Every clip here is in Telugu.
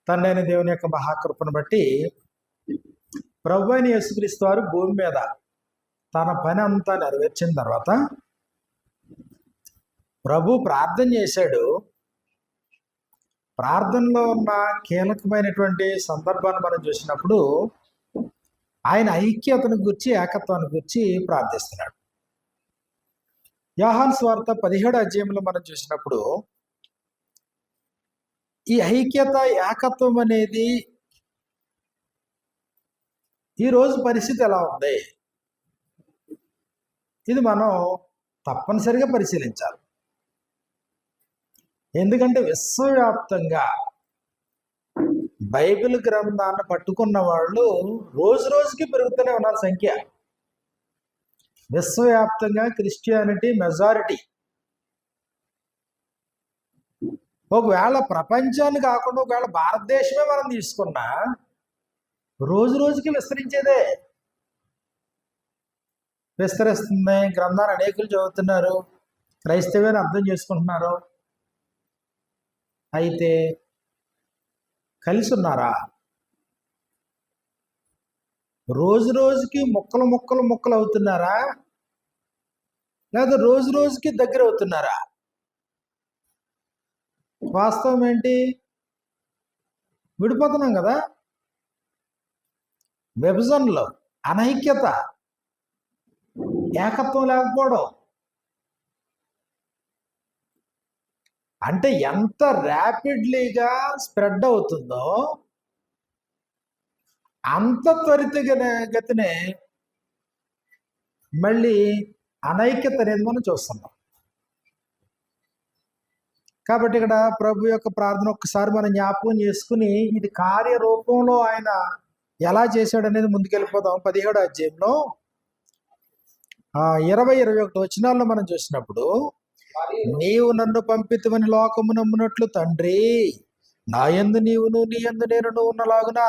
తండ్రి అయిన దేవుని యొక్క మహాకృపను బట్టి ప్రభు అయిన యేసుక్రీస్తు వారు భూమి మీద తన పని అంతా నెరవేర్చిన తర్వాత ప్రభు ప్రార్థన చేశాడు. ప్రార్థనలో ఉన్న కీలకమైనటువంటి సందర్భాన్ని మనం చూసినప్పుడు ఆయన ఐక్యతను గురించి, ఏకత్వాన్ని గురించి ప్రార్థిస్తున్నాడు. యోహాను సువార్త 17వ అధ్యాయంలో మనం చూసినప్పుడు ఈ ఐక్యత, ఏకత్వం అనేది ఈరోజు పరిస్థితి ఎలా ఉంది, ఇది మనం తప్పనిసరిగా పరిశీలించాలి. ఎందుకంటే విశ్వవ్యాప్తంగా బైబిల్ గ్రంథాన్ని పట్టుకున్న వాళ్ళు రోజు రోజుకి పెరుగుతూనే ఉన్నారు సంఖ్య. విశ్వవ్యాప్తంగా క్రిస్టియానిటీ మెజారిటీ. ఒకవేళ ప్రపంచాన్ని కాకుండా ఒకవేళ భారతదేశమే మనం తీసుకున్నా రోజు రోజుకి విస్తరించేదే, విస్తరిస్తుంది. గ్రంథాన్ని అనేకులు చదువుతున్నారు, క్రైస్తవ్యాన్ని అర్థం చేసుకుంటున్నారు. అయితే కలిసి ఉన్నారా? రోజు రోజుకి ముక్కలు అవుతున్నారా, లేదా రోజు రోజుకి దగ్గర అవుతున్నారా? వాస్తవం ఏంటి? విడిపోతున్నాం కదా. విభజనలో అనైక్యత, ఏకత్వం లేకపోవడం. అంటే ఎంత ర్యాపిడ్లీగా స్ప్రెడ్ అవుతుందో అంత త్వరితగతినే మళ్ళీ అనైక్యత అనేది మనం చూస్తున్నాం. కాబట్టి ఇక్కడ ప్రభు యొక్క ప్రార్థన ఒక్కసారి మనం జ్ఞాపకం చేసుకుని ఇది కార్యరూపంలో ఆయన ఎలా చేశాడు అనేది ముందుకెళ్ళిపోదాం. 17వ అధ్యాయంలో 20-21 వచనాల్లో మనం చూసినప్పుడు, నీవు నన్ను పంపితివని లోకము నమ్మునట్లు తండ్రి, నా యందు నీవును, నీ యందు నేను ఉన్నలాగున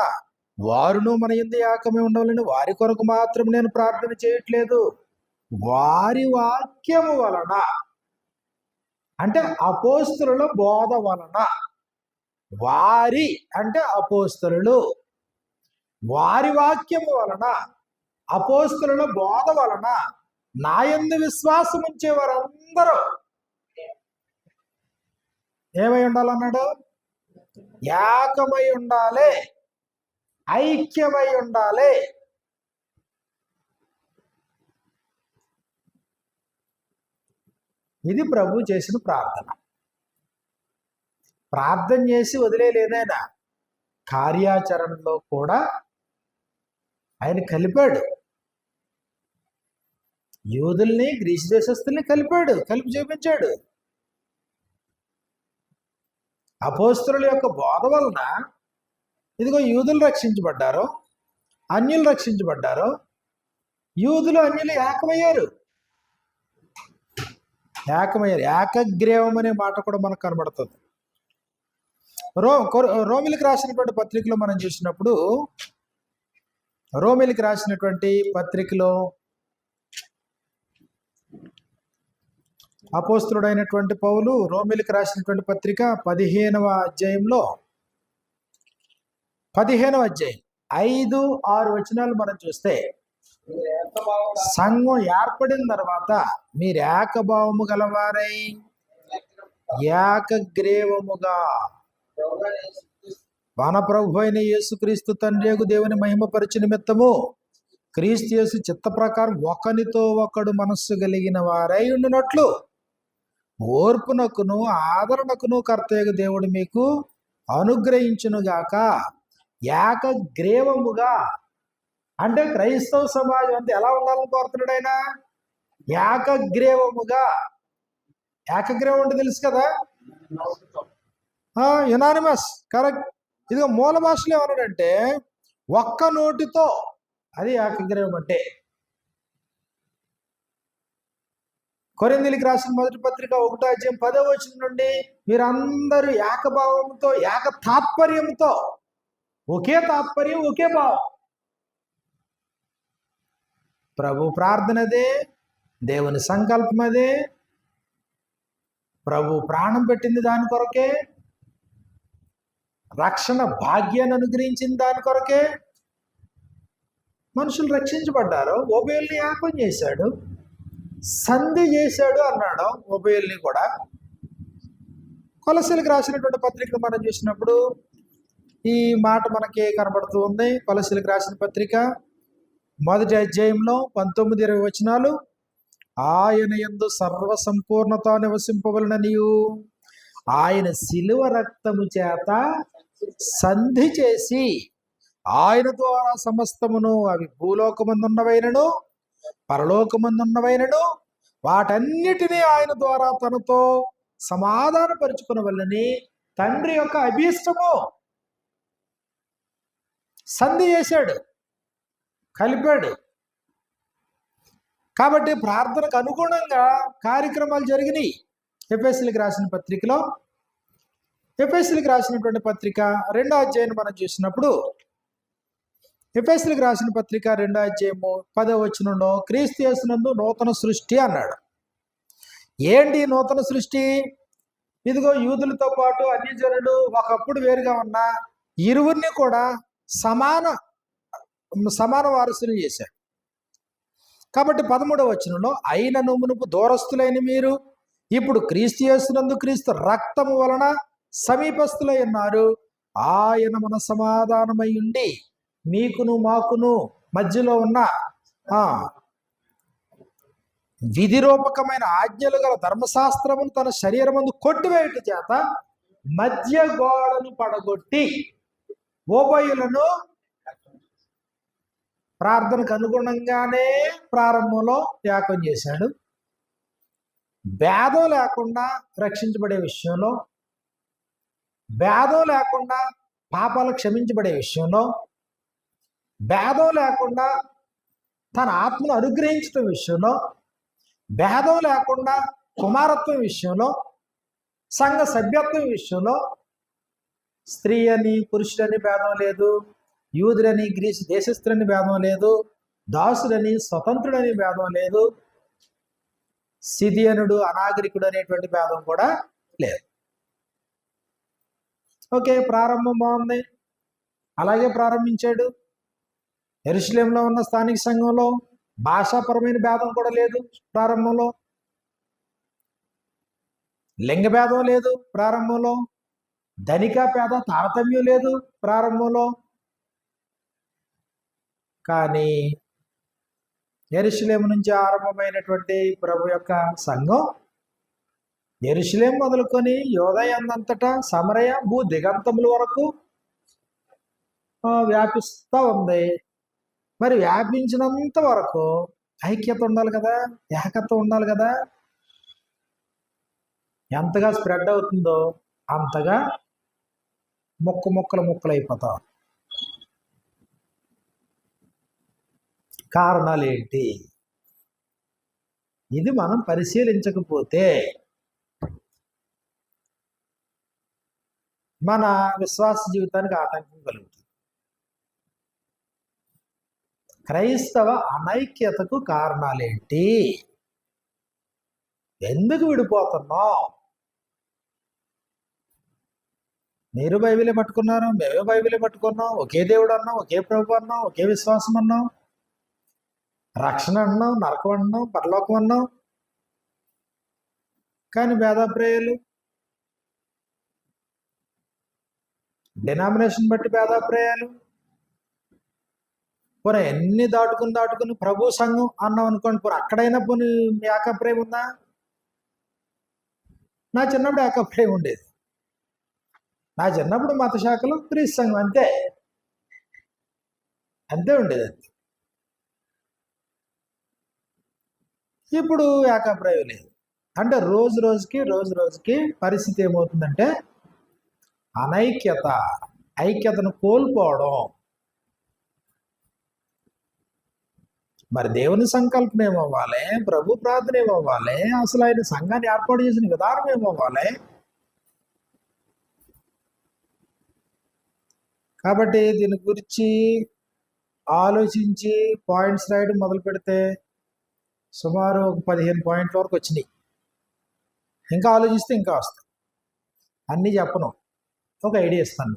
వారును మన యందు ఏకమై ఉండవాలని వారి కొరకు మాత్రం నేను ప్రార్థన చేయట్లేదు, వారి వాక్యము వలన, అంటే అపోస్తలుల బోధ వలన. వారి అంటే అపోస్తలులు, వారి వాక్యము వలన, అపోస్తలుల బోధ వలన నా యందు విశ్వాసం ఉంచే వారందరూ ఏమై ఉండాలన్నాడు? ఏకమై ఉండాలి, ఐక్యమై ఉండాలి. ఇది ప్రభు చేసిన ప్రార్థన. ప్రార్థన చేసి వదిలేలేదైనా కార్యాచరణలో కూడా ఆయన కలిపాడు. యూదుల్ని గ్రీసు దేశస్తుల్ని కలిపి చూపించాడు. అపోస్తలుల యొక్క బోధ వలన ఇదిగో యూదులు రక్షించబడ్డారు, అన్యులు రక్షించబడ్డారు. యూదులు అన్యులు ఏకమయ్యారు. ఏకగ్రీవం అనే మాట కూడా మనకు కనబడుతుంది. రోమిలికి రాసినటువంటి పత్రికలో మనం చూసినప్పుడు, రోమిలికి రాసినటువంటి పత్రికలో అపోస్తలుడైనటువంటి పౌలు రోమిలికి రాసినటువంటి పత్రిక 15వ అధ్యాయంలో 15వ అధ్యాయం 5-6 వచనాలు మనం చూస్తే, సంఘం ఏర్పడిన తర్వాత మీరు ఏకభావము గలవారై ఏకగ్రీవముగా మన ప్రభు అయిన యేసుక్రీస్తు తండ్రియగు దేవుని మహిమపరచు నిమిత్తము క్రీస్తు యేసు చిత్త ప్రకారం ఒకనితో ఒకడు మనస్సు కలిగిన వారై ఉండునట్లు ఓర్పునకును ఆదరణకును కర్తయ్యగు దేవుడు మీకు అనుగ్రహించునుగాక. ఏకగ్రీవముగా అంటే క్రైస్తవ సమాజం అంతా ఎలా ఉండాలని కోరుతున్నాడు ఆయన? ఏకగ్రీవముగా. ఏకగ్రీవం అంటే తెలుసు కదా, యునానిమస్, కరెక్ట్. ఇదిగో మూల భాషలో ఏమన్నాడంటే ఒక్క నోటితో, అది ఏకగ్రీవం అంటే. కొరింథీయులకు రాసిన మొదటి పత్రిక 1వ అధ్యాయం 10వ వచనం నుండి మీరందరూ ఏకభావంతో, ఏక తాత్పర్యంతో, ఒకే తాత్పర్యం, ఒకే భావం. ప్రభు ప్రార్థన అదే, దేవుని సంకల్పం అదే, ప్రభు ప్రాణం పెట్టింది దాని కొరకే. రక్షణ భాగ్యాన్ని అనుగ్రహించిన దాని కొరకే మనుషులు రక్షించబడ్డారు. ఓబేల్ని యాపం చేశాడు, సంధి చేశాడు అన్నాడు ఓబేల్ని కూడా. కొలసీలకు రాసినటువంటి పత్రికను మనం చూసినప్పుడు ఈ మాట మనకి కనబడుతూ ఉంది. కొలసీలకు రాసిన పత్రిక 1వ అధ్యాయంలో 19-20 వచనాలు. ఆయన యందు సర్వ సంపూర్ణత నివసింపవలననియు ఆయన శిలువ రక్తము చేత సంధి చేసి ఆయన ద్వారా సమస్తమును, అవి భూలోకమందున్నవైనను పరలోకమందున్నవైనను, వాటన్నిటినీ ఆయన ద్వారా తనతో సమాధానపరుచుకునవలెనని తండ్రి యొక్క అభీష్టము. సంధి చేశాడు, కలిపాడు. కాబట్టి ప్రార్థనకు అనుగుణంగా కార్యక్రమాలు జరిగినాయి. ఎఫెసీయులకు రాసిన పత్రికలో, ఎఫెసీయులకు రాసినటువంటి పత్రిక 2వ అధ్యాయం మనం చూసినప్పుడు, ఎఫెసీయులకు రాసిన పత్రిక 2వ అధ్యాయము 10వ వచనంలో క్రీస్తు యేసునందు నూతన సృష్టి అన్నాడు. ఏంటి నూతన సృష్టి? ఇదిగో యూదులతో పాటు అన్యజనులు ఒకప్పుడు వేరుగా ఉన్న ఇరువురిని కూడా సమాన వారసులు చేశాడు. కాబట్టి 13వ వచనంలో అయినను మునుపు దూరస్తులైన మీరు ఇప్పుడు క్రీస్తు యేసునందు క్రీస్తు రక్తము వలన సమీపస్తులై ఉన్నారు. ఆయన మన సమాధానమై ఉండి మీకును మాకును మధ్యలో ఉన్న విధిరూపకమైన ఆజ్ఞలు గల ధర్మశాస్త్రమును తన శరీరమందు కొట్టివేయుట చేత మధ్య గోడను పడగొట్టి ఉభయులను ప్రార్థనకు అనుగుణంగానే ప్రారంభంలో యాగం చేశాడు. భేదం లేకుండా రక్షించబడే విషయంలో, భేదం లేకుండా పాపాలు క్షమించబడే విషయంలో, భేదం లేకుండా తన ఆత్మను అనుగ్రహించడం విషయంలో, భేదం లేకుండా కుమారత్వం విషయంలో, సంఘ సభ్యత్వం విషయంలో స్త్రీ అని పురుషుడని భేదం లేదు, యూదులని గ్రీసు దేశస్థులని భేదం లేదు, దాసుడని స్వతంత్రుడని భేదం లేదు, సిదియనుడు అనాగరికుడు అనేటువంటి భేదం కూడా లేదు. ఓకే, ప్రారంభం బాగుంది, అలాగే ప్రారంభించాడు. యెరూషలేములో ఉన్న స్థానిక సంఘంలో భాషాపరమైన భేదం కూడా లేదు ప్రారంభంలో, లింగ భేదం లేదు ప్రారంభంలో, ధనిక పేద తారతమ్యం లేదు ప్రారంభంలో. కానీ యెరూషలేము నుంచి ఆరంభమైనటువంటి ప్రభు యొక్క సంఘం యెరూషలేం మొదలుకొని యోదయందంతటా సమరయ భూ దిగంతముల వరకు వ్యాపిస్తూ ఉంది. మరి వ్యాపించినంత వరకు ఐక్యత ఉండాలి కదా, ఏకత్వం ఉండాలి కదా. ఎంతగా స్ప్రెడ్ అవుతుందో అంతగా ముక్కలు అయిపోతాం. కారణాలు ఏంటి? ఇది మనం పరిశీలించకపోతే మన విశ్వాస జీవితానికి ఆటంకం కలుగుతుంది. క్రైస్తవ అనైక్యతకు కారణాలేంటి? ఎందుకు విడిపోతున్నాం? మీరు బైబిలే పట్టుకున్నారు, మేమే బైబిలే పట్టుకున్నాం, ఒకే దేవుడు అన్నాం, ఒకే ప్రభు అన్నాం, ఒకే విశ్వాసం అన్నాం, రక్షణ అన్నాం, నరకం అన్నాం, పరలోకం అన్నాం. కానీ భేదాభిప్రాయాలు, డినామినేషన్ బట్టి భేదాభిప్రాయాలు, పోనీ ఎన్ని దాటుకుని ప్రభు సంఘం అన్నాం అనుకోండి, పోనీ అక్కడైనా పోనీ ఏకాభిప్రాయం ఉందా? నా చిన్నప్పుడు ఏకాభిప్రాయం ఉండేది. నా చిన్నప్పుడు మత శాఖలు క్రీస్తు సంఘం అంతే ఉండేది. అంతే. ఇప్పుడు ఏకాభిప్రాయం లేదు. అంటే రోజు రోజుకి పరిస్థితి ఏమవుతుందంటే ఐక్యతను కోల్పోవడం. మరి దేవుని సంకల్పం ఏమవ్వాలి? ప్రభు ప్రార్థన ఏమవ్వాలి? అసలు ఆయన సంఘాన్ని ఏర్పాటు చేసిన విధానం ఏమవ్వాలి? కాబట్టి దీని గురించి ఆలోచించి పాయింట్స్ రాయడం మొదలు పెడితే సుమారు 15 పాయింట్ల వరకు వచ్చినాయి. ఇంకా ఆలోచిస్తే ఇంకా వస్తాయి. అన్నీ చెప్పను, ఒక ఐడియా ఇస్తాను.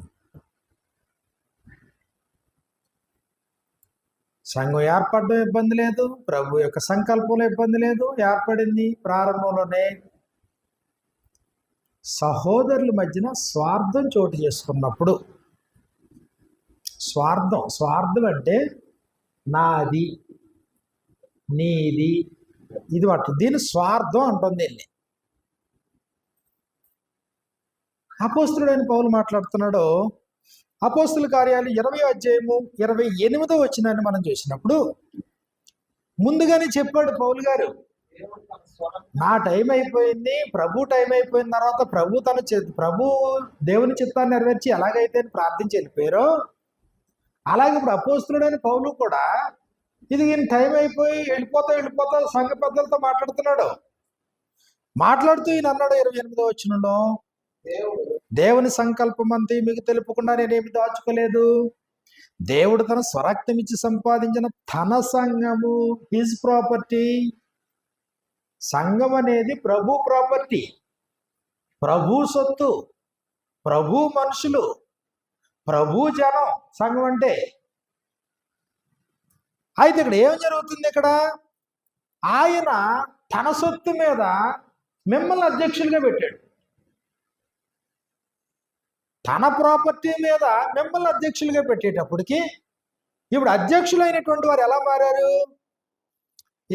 సంఘం ఏర్పడడం ఇబ్బంది లేదు, ప్రభు యొక్క సంకల్పంలో ఇబ్బంది లేదు. ఏర్పడింది ప్రారంభంలోనే. సహోదరుల మధ్యన స్వార్థం చోటు చేసుకున్నప్పుడు, స్వార్థం అంటే నాది నీది ఇది అట్టు, దీన్ని స్వార్థం అంటుంది. దీన్ని అపోస్తులుడైన పౌలు మాట్లాడుతున్నాడు. అపోస్తుల కార్యాలు 20వ అధ్యాయము 28వ వచనాన్ని మనం చూసినప్పుడు ముందుగానే చెప్పాడు పౌలు గారు, నా టైం అయిపోయింది, ప్రభు టైం అయిపోయిన తర్వాత ప్రభు దేవుని చిత్తాన్ని నెరవేర్చి ఎలాగైతే ప్రార్థించి వెళ్ళిపోయారో, అలాగే ఇప్పుడు అపోస్తులుడైన పౌలు కూడా ఇది ఈయన టైం అయిపోయి వెళ్ళిపోతా సంఘ పెద్దలతో మాట్లాడుతూ ఈయన అన్నాడు 28వ వచనంలో, దేవుని సంకల్పం అంతే మీకు తెలుపకుండా నేనేమి దాచుకోలేదు. దేవుడు తన స్వరక్తం ఇచ్చి సంపాదించిన తన సంఘము, హిజ్ ప్రాపర్టీ. సంఘం అనేది ప్రభు ప్రాపర్టీ, ప్రభు సొత్తు, ప్రభు మనుషులు, ప్రభు జనం సంఘం అంటే. అయితే ఇక్కడ ఏం జరుగుతుంది? ఇక్కడ ఆయన తన సొత్తు మీద మిమ్మల్ని అధ్యక్షులుగా పెట్టాడు. తన ప్రాపర్టీ మీద మిమ్మల్ని అధ్యక్షులుగా పెట్టేటప్పటికి ఇప్పుడు అధ్యక్షులైనటువంటి వారు ఎలా మారారు?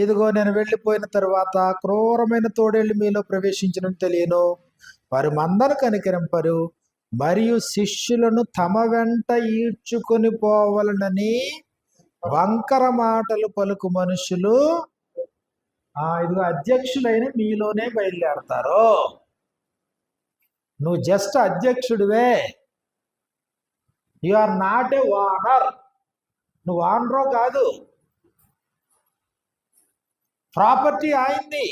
ఇదిగో నేను వెళ్ళిపోయిన తర్వాత క్రూరమైన తోడేళ్ళు మీలో ప్రవేశించడం తెలియను, వారి మందను కనికరింపరు, మరియు శిష్యులను తమ వెంట ఈడ్చుకొని పోవాలనని వంకర మాటలు పలుకు మనుషులు ఇదిగో అధ్యక్షులైన మీలోనే బయలుదేరతారు. నువ్వు జస్ట్ అధ్యక్షుడివే, you are not a owner. నువ్వు ఓనరో కాదు, ప్రాపర్టీ ఆయింది.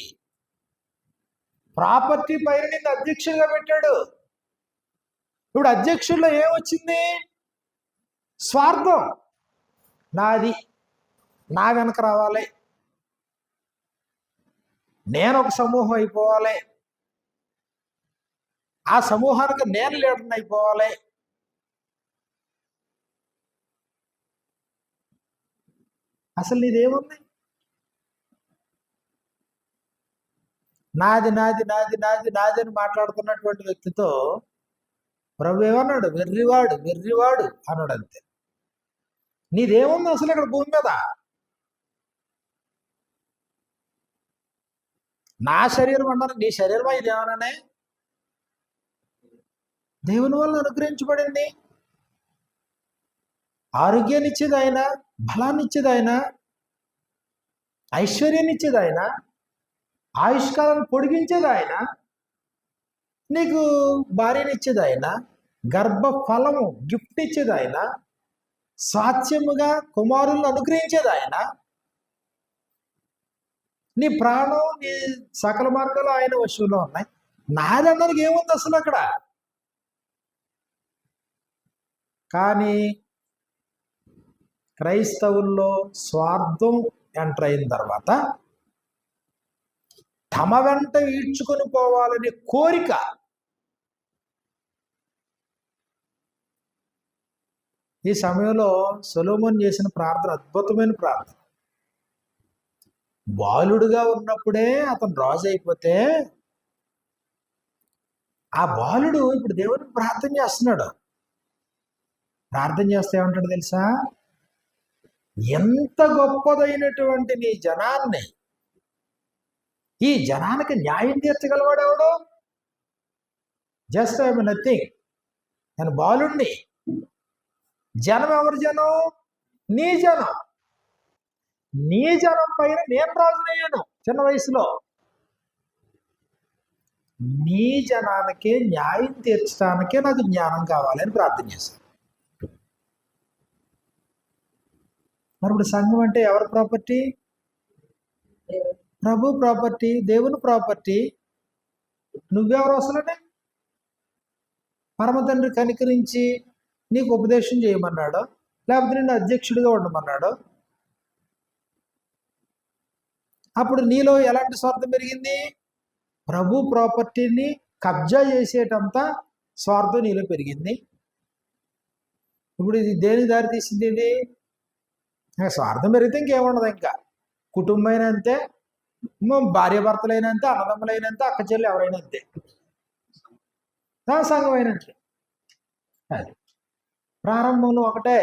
ప్రాపర్టీ పైన నిన్ను అధ్యక్షుడిగా పెట్టాడు. ఇప్పుడు అధ్యక్షుల్లో ఏమొచ్చింది? స్వార్థం. నాది, నా వెనక రావాలి, నేను ఒక సమూహం అయిపోవాలి, ఆ సమూహానికి నేను లీడర్ని అయిపోవాలి. అసలు నీదేముంది? నాది నాది నాది నాది నాది అని మాట్లాడుతున్నటువంటి వ్యక్తితో ప్రభు ఏమన్నాడు? వెర్రివాడు వెర్రివాడు అన్నాడు. అంతే. నీదేముంది అసలు ఇక్కడ భూమి మీద? నా శరీరం అన్నారు, నీ శరీరం ఇదేమన్నానే? దేవుని వల్ల అనుగ్రహించబడింది. ఆరోగ్యాన్ని ఇచ్చేది ఆయన, బలాన్ని ఇచ్చేది ఆయన, ఐశ్వర్యాన్ని ఇచ్చేది ఆయన, ఆయుష్కాలాన్ని పొడిగించేది ఆయన, నీకు భార్యనిచ్చేది ఆయన, గర్భ ఫలము గిఫ్ట్ ఇచ్చేది ఆయన, స్వాస్థ్యముగా కుమారులను అనుగ్రహించేది ఆయన, నీ ప్రాణం నీ సకల మార్గాలు ఆయన వశంలో ఉన్నాయి. నాదన్నరికి ఏముంది అసలు అక్కడ? కానీ క్రైస్తవుల్లో స్వార్థం ఎంటర్ అయిన తర్వాత తమ వెంట ఈడ్చుకొని పోవాలనే కోరిక. ఈ సమయంలో సొలొమోను చేసిన ప్రార్థన అద్భుతమైన ప్రార్థన. బాలుడుగా ఉన్నప్పుడే అతను రాజు అయిపోతే, ఆ బాలుడు ఇప్పుడు దేవునికి ప్రార్థన చేస్తున్నాడు. ప్రార్థన చేస్తే ఏమంటాడు తెలుసా? ఎంత గొప్పదైనటువంటి నీ జనాన్ని, ఈ జనానికి న్యాయం తీర్చగలవాడెవడు? జస్ట్ ఐఎమ్ నథింగ్, నేను బాలుణ్ణి. జనం ఎవరి జనం? నీ జనం. నీ జనం పైన నేను రాజునయ్యాను చిన్న వయసులో. నీ జనానికి న్యాయం తీర్చడానికే నాకు జ్ఞానం కావాలని ప్రార్థన చేశాను. మరి ఇప్పుడు సంఘం అంటే ఎవరి ప్రాపర్టీ? ప్రభు ప్రాపర్టీ, దేవుని ప్రాపర్టీ. నువ్వెవరు అసలనే? పరమ తండ్రి కనికరించి నీకు ఉపదేశం చేయమన్నాడు, లేకపోతే నిన్ను అధ్యక్షుడిగా ఉండమన్నాడు. అప్పుడు నీలో ఎలాంటి స్వార్థం పెరిగింది? ప్రభు ప్రాపర్టీని కబ్జా చేసేటంత స్వార్థం నీలో పెరిగింది. ఇప్పుడు ఇది దేని దారి తీసింది? ఇది ఇంకా స్వార్థం పెరిగితే ఇంకేముండదు. ఇంకా కుటుంబం అయినా అంతే, భార్య భర్తలైనా అంతే, అన్నదమ్ములైనా అంతే, అక్క చెల్లి ఎవరైనా అంతే, సంఘం అయినట్లే. అది ప్రారంభంలో ఒకటే,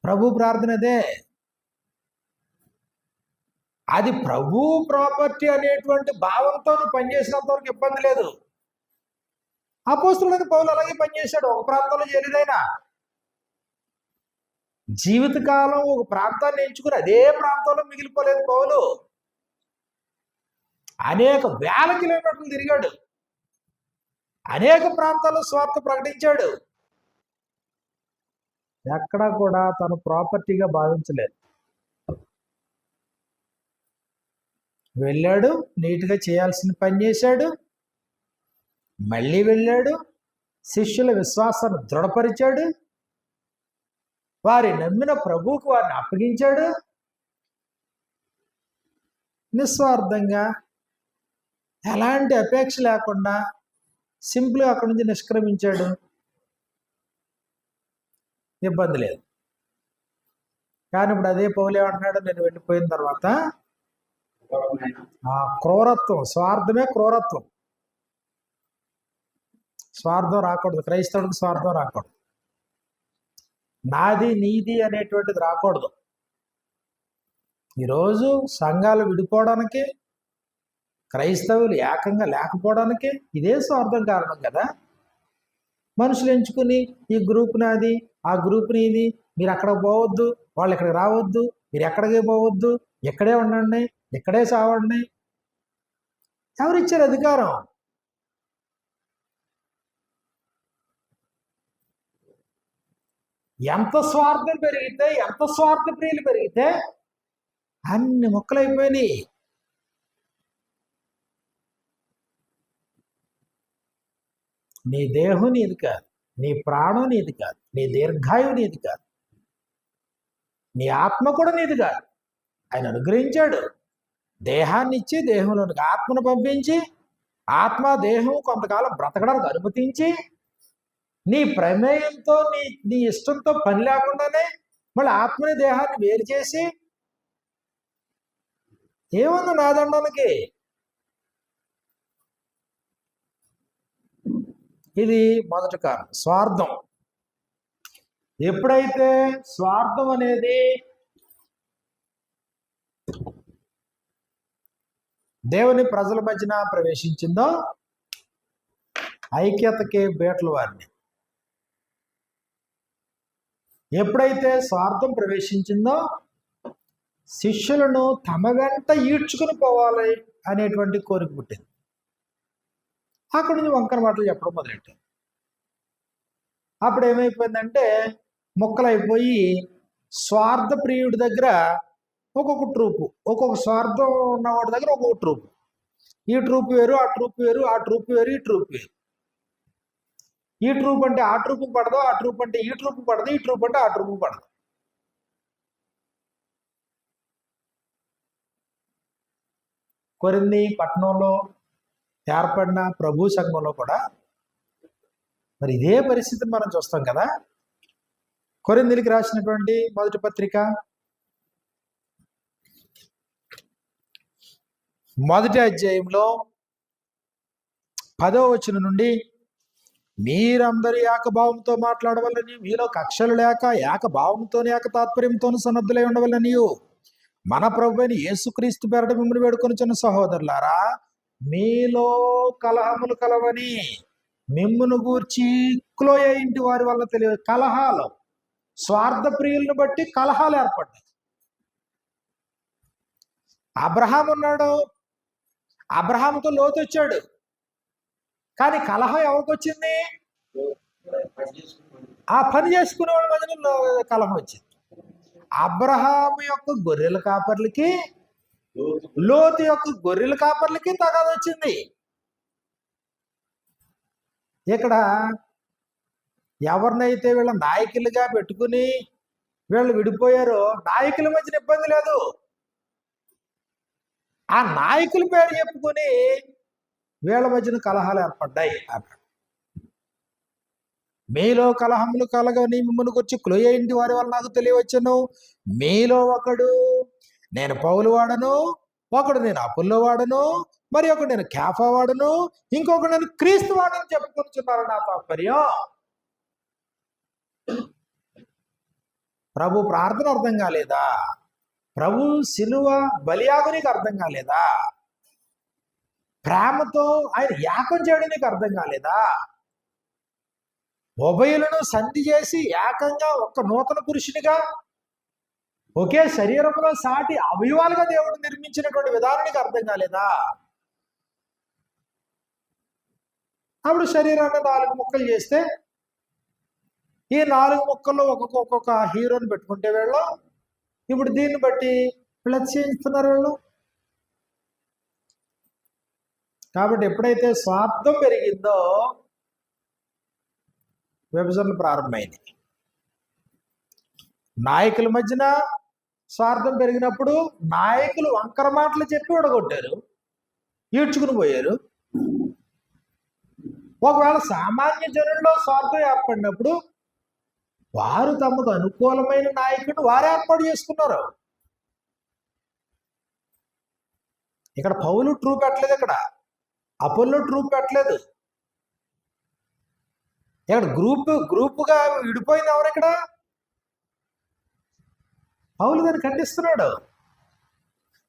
ప్రభు ప్రార్థన అదే. అది ప్రభు ప్రాపర్టీ అనేటువంటి భావంతో నువ్వు పనిచేసినంత వరకు ఇబ్బంది లేదు. అపోస్తలుడైన పౌలు అలాగే పనిచేశాడు. ఒక ప్రాంతంలో చేయలేదైనా, జీవితకాలం ఒక ప్రాంతాన్ని ఎంచుకుని అదే ప్రాంతంలో మిగిలిపోలేదు పౌలు. అనేక వేల కిలోమీటర్లు తిరిగాడు, అనేక ప్రాంతాల్లో స్వార్థ ప్రకటించాడు. ఎక్కడా కూడా తను ప్రాపర్టీగా భావించలేదు. వెళ్ళాడు, నీట్గా చేయాల్సిన పని చేశాడు, మళ్ళీ వెళ్ళాడు, శిష్యుల విశ్వాసాన్ని దృఢపరిచాడు, వారి నమ్మిన ప్రభువుకు వారిని అప్పగించాడు. నిస్వార్థంగా, ఎలాంటి అపేక్ష లేకుండా సింపుల్గా అక్కడి నుంచి నిష్క్రమించాడు. ఇబ్బంది లేదు. కానీ ఇప్పుడు అదే పౌలు ఏమంటున్నాడు, నేను వెళ్ళిపోయిన తర్వాత క్రూరత్వం, స్వార్థమే క్రూరత్వం. స్వార్థం రాకూడదు, క్రైస్తవుడికి స్వార్థం రాకూడదు, నాది నీది అనేటువంటిది రాకూడదు. ఈరోజు సంఘాలు విడిపోవడానికి, క్రైస్తవులు ఏకంగా లేకపోవడానికి ఇదే స్వార్థం కారణం కదా. మనుషులు ఎంచుకుని ఈ గ్రూప్ నాది, ఆ గ్రూప్ నీది, మీరు అక్కడికి పోవద్దు, వాళ్ళు ఇక్కడికి రావద్దు, మీరు ఎక్కడికి పోవద్దు, ఇక్కడే ఉండండి, ఇక్కడే సావండి. ఎవరిచ్చారు అధికారం? ఎంత స్వార్థం పెరిగితే, ఎంత స్వార్థ ప్రియులు పెరిగితే అన్ని మొక్కలైపోయినాయి. నీ దేహం నీది కాదు, నీ ప్రాణం నీది కాదు, నీ దీర్ఘాయువు నీది కాదు, నీ ఆత్మ కూడా నీది కాదు. ఆయన అనుగ్రహించాడు, దేహాన్ని ఇచ్చి దేహంలోనికి ఆత్మను పంపించి, ఆత్మ దేహం కొంతకాలం బ్రతకడానికి అనుమతించి, నీ ప్రమేయంతో నీ ఇష్టంతో పని లేకుండానే మళ్ళీ ఆత్మని దేహాన్ని వేరు చేసి, ఏముంది నాదండానికి? ఇది మొదటి కారణం, స్వార్థం. ఎప్పుడైతే స్వార్థం అనేది దేవుని ప్రజల మధ్యన ప్రవేశించిందో ఐక్యతకి బేటలు వారిని. ఎప్పుడైతే స్వార్థం ప్రవేశించిందో శిష్యులను తమ వెంట ఈడ్చుకుని పోవాలి అనేటువంటి కోరిక పుట్టింది. అక్కడి నుంచి వంకర మాటలు చెప్పడం మొదలెట్టారు. అప్పుడు ఏమైపోయిందంటే ముక్కలైపోయి, స్వార్థ ప్రియుడి దగ్గర ఒక్కొక్క ట్రూపు, ఒక్కొక్క స్వార్థం ఉన్నవాడి దగ్గర ఒక్కొక్క ట్రూపు. ఈ ట్రూప్ వేరు, ఆ ట్రూప్ వేరు, ఆ ట్రూప్ వేరు, ఈ ట్రూప్ వేరు. ఈ ట్రూప్ అంటే ఆ ట్రూపు పడదు, ఆ ట్రూప్ అంటే ఈ ట్రూపు పడదు, ఈ ట్రూప్ అంటే ఆ ట్రూపు పడదు. కొరింథీ పట్టణంలో ఏర్పడిన ప్రభు సంఘంలో కూడా మరి ఇదే పరిస్థితిని మనం చూస్తాం కదా. కొరింథీయులకు రాసినటువంటి మొదటి పత్రిక 1వ అధ్యాయంలో 10వ వచనం నుండి, మీరందరూ ఏకభావంతో మాట్లాడవలని, మీలో కక్షలు లేక ఏకభావంతో ఏక తాత్పర్యంతో సన్నద్ధులై ఉండవలని మన ప్రభు అయిన యేసుక్రీస్తు పేరట మిమ్మల్ని వేడుకొనుచున్న సహోదరులారా, మీలో కలహములు కలవని మిమ్మును గూర్చి క్లోయ ఇంటి వారి వల్ల తెలియదు. కలహాలు, స్వార్థ ప్రియులను బట్టి కలహాలు ఏర్పడ్డాయి. అబ్రహాం ఉన్నాడు, అబ్రహాంతో లోతు వచ్చాడు, కానీ కలహం ఎవరికి వచ్చింది? ఆ పని చేసుకునే వాళ్ళ మధ్యలో కలహం వచ్చింది. అబ్రహాం యొక్క గొర్రెల కాపర్లకి, లోతు యొక్క గొర్రెల కాపర్లకి తగాద వచ్చింది. ఇక్కడ ఎవరినైతే వీళ్ళ నాయకులుగా పెట్టుకుని వీళ్ళు విడిపోయారో నాయకుల మధ్యన ఇబ్బంది లేదు. ఆ నాయకుల పేరు చెప్పుకొని వీళ్ళ మధ్యన కలహాలు ఏర్పడ్డాయి. మీలో కలహములు కలగని మిమ్మల్ని గురించి క్లోయ ఇంటి వారి వల్ల నాకు తెలియవచ్చును. మీలో ఒకడు నేను పౌలు వాడను, ఒకడు నేను అపుల్లో వాడను, మరి ఒకడు నేను కేఫా వాడను, ఇంకొకడు నేను క్రీస్తు వాడని చెప్పుకొచ్చున్నారు. నా తాత్పర్యం ప్రభు ప్రార్థన అర్థం కాలేదా? ప్రభు శిలువ బలియాగు నీకు అర్థం కాలేదా? ప్రేమతో ఆయన యాకం చేయడం నీకు అర్థం కాలేదా? ఉభయులను సంధి చేసి ఏకంగా ఒక్క నూతన పురుషునిగా ఒకే శరీరంలో సాటి అవయవాలుగా దేవుడు నిర్మించినటువంటి విధానం నీకు అర్థం కాలేదా? అప్పుడు శరీరాన్ని 4 ముక్కలు చేస్తే ఈ 4 ముక్కల్లో ఒక్కొక్క హీరోని పెట్టుకుంటే వీళ్ళు ఇప్పుడు దీన్ని బట్టి ప్లస్ చేయిస్తున్నారు వీళ్ళు. కాబట్టి ఎప్పుడైతే స్వార్థం పెరిగిందో విభజనలు ప్రారంభమైంది. నాయకుల మధ్యన స్వార్థం పెరిగినప్పుడు నాయకులు వంకర మాటలు చెప్పి ఓడగొట్టారు, ఈడ్చుకుని పోయారు. ఒకవేళ సామాన్య జనుల్లో స్వార్థం ఏర్పడినప్పుడు వారు తమకు అనుకూలమైన నాయకుడు వారు ఏర్పాటు చేసుకున్నారు. ఇక్కడ పౌలు ట్రూ పెట్టలేదు, ఇక్కడ అపోల్లో ట్రూ పెట్టలేదు. ఇక్కడ గ్రూపుగా విడిపోయింది ఎవరు? ఇక్కడ పౌలు దాన్ని ఖండిస్తున్నాడు.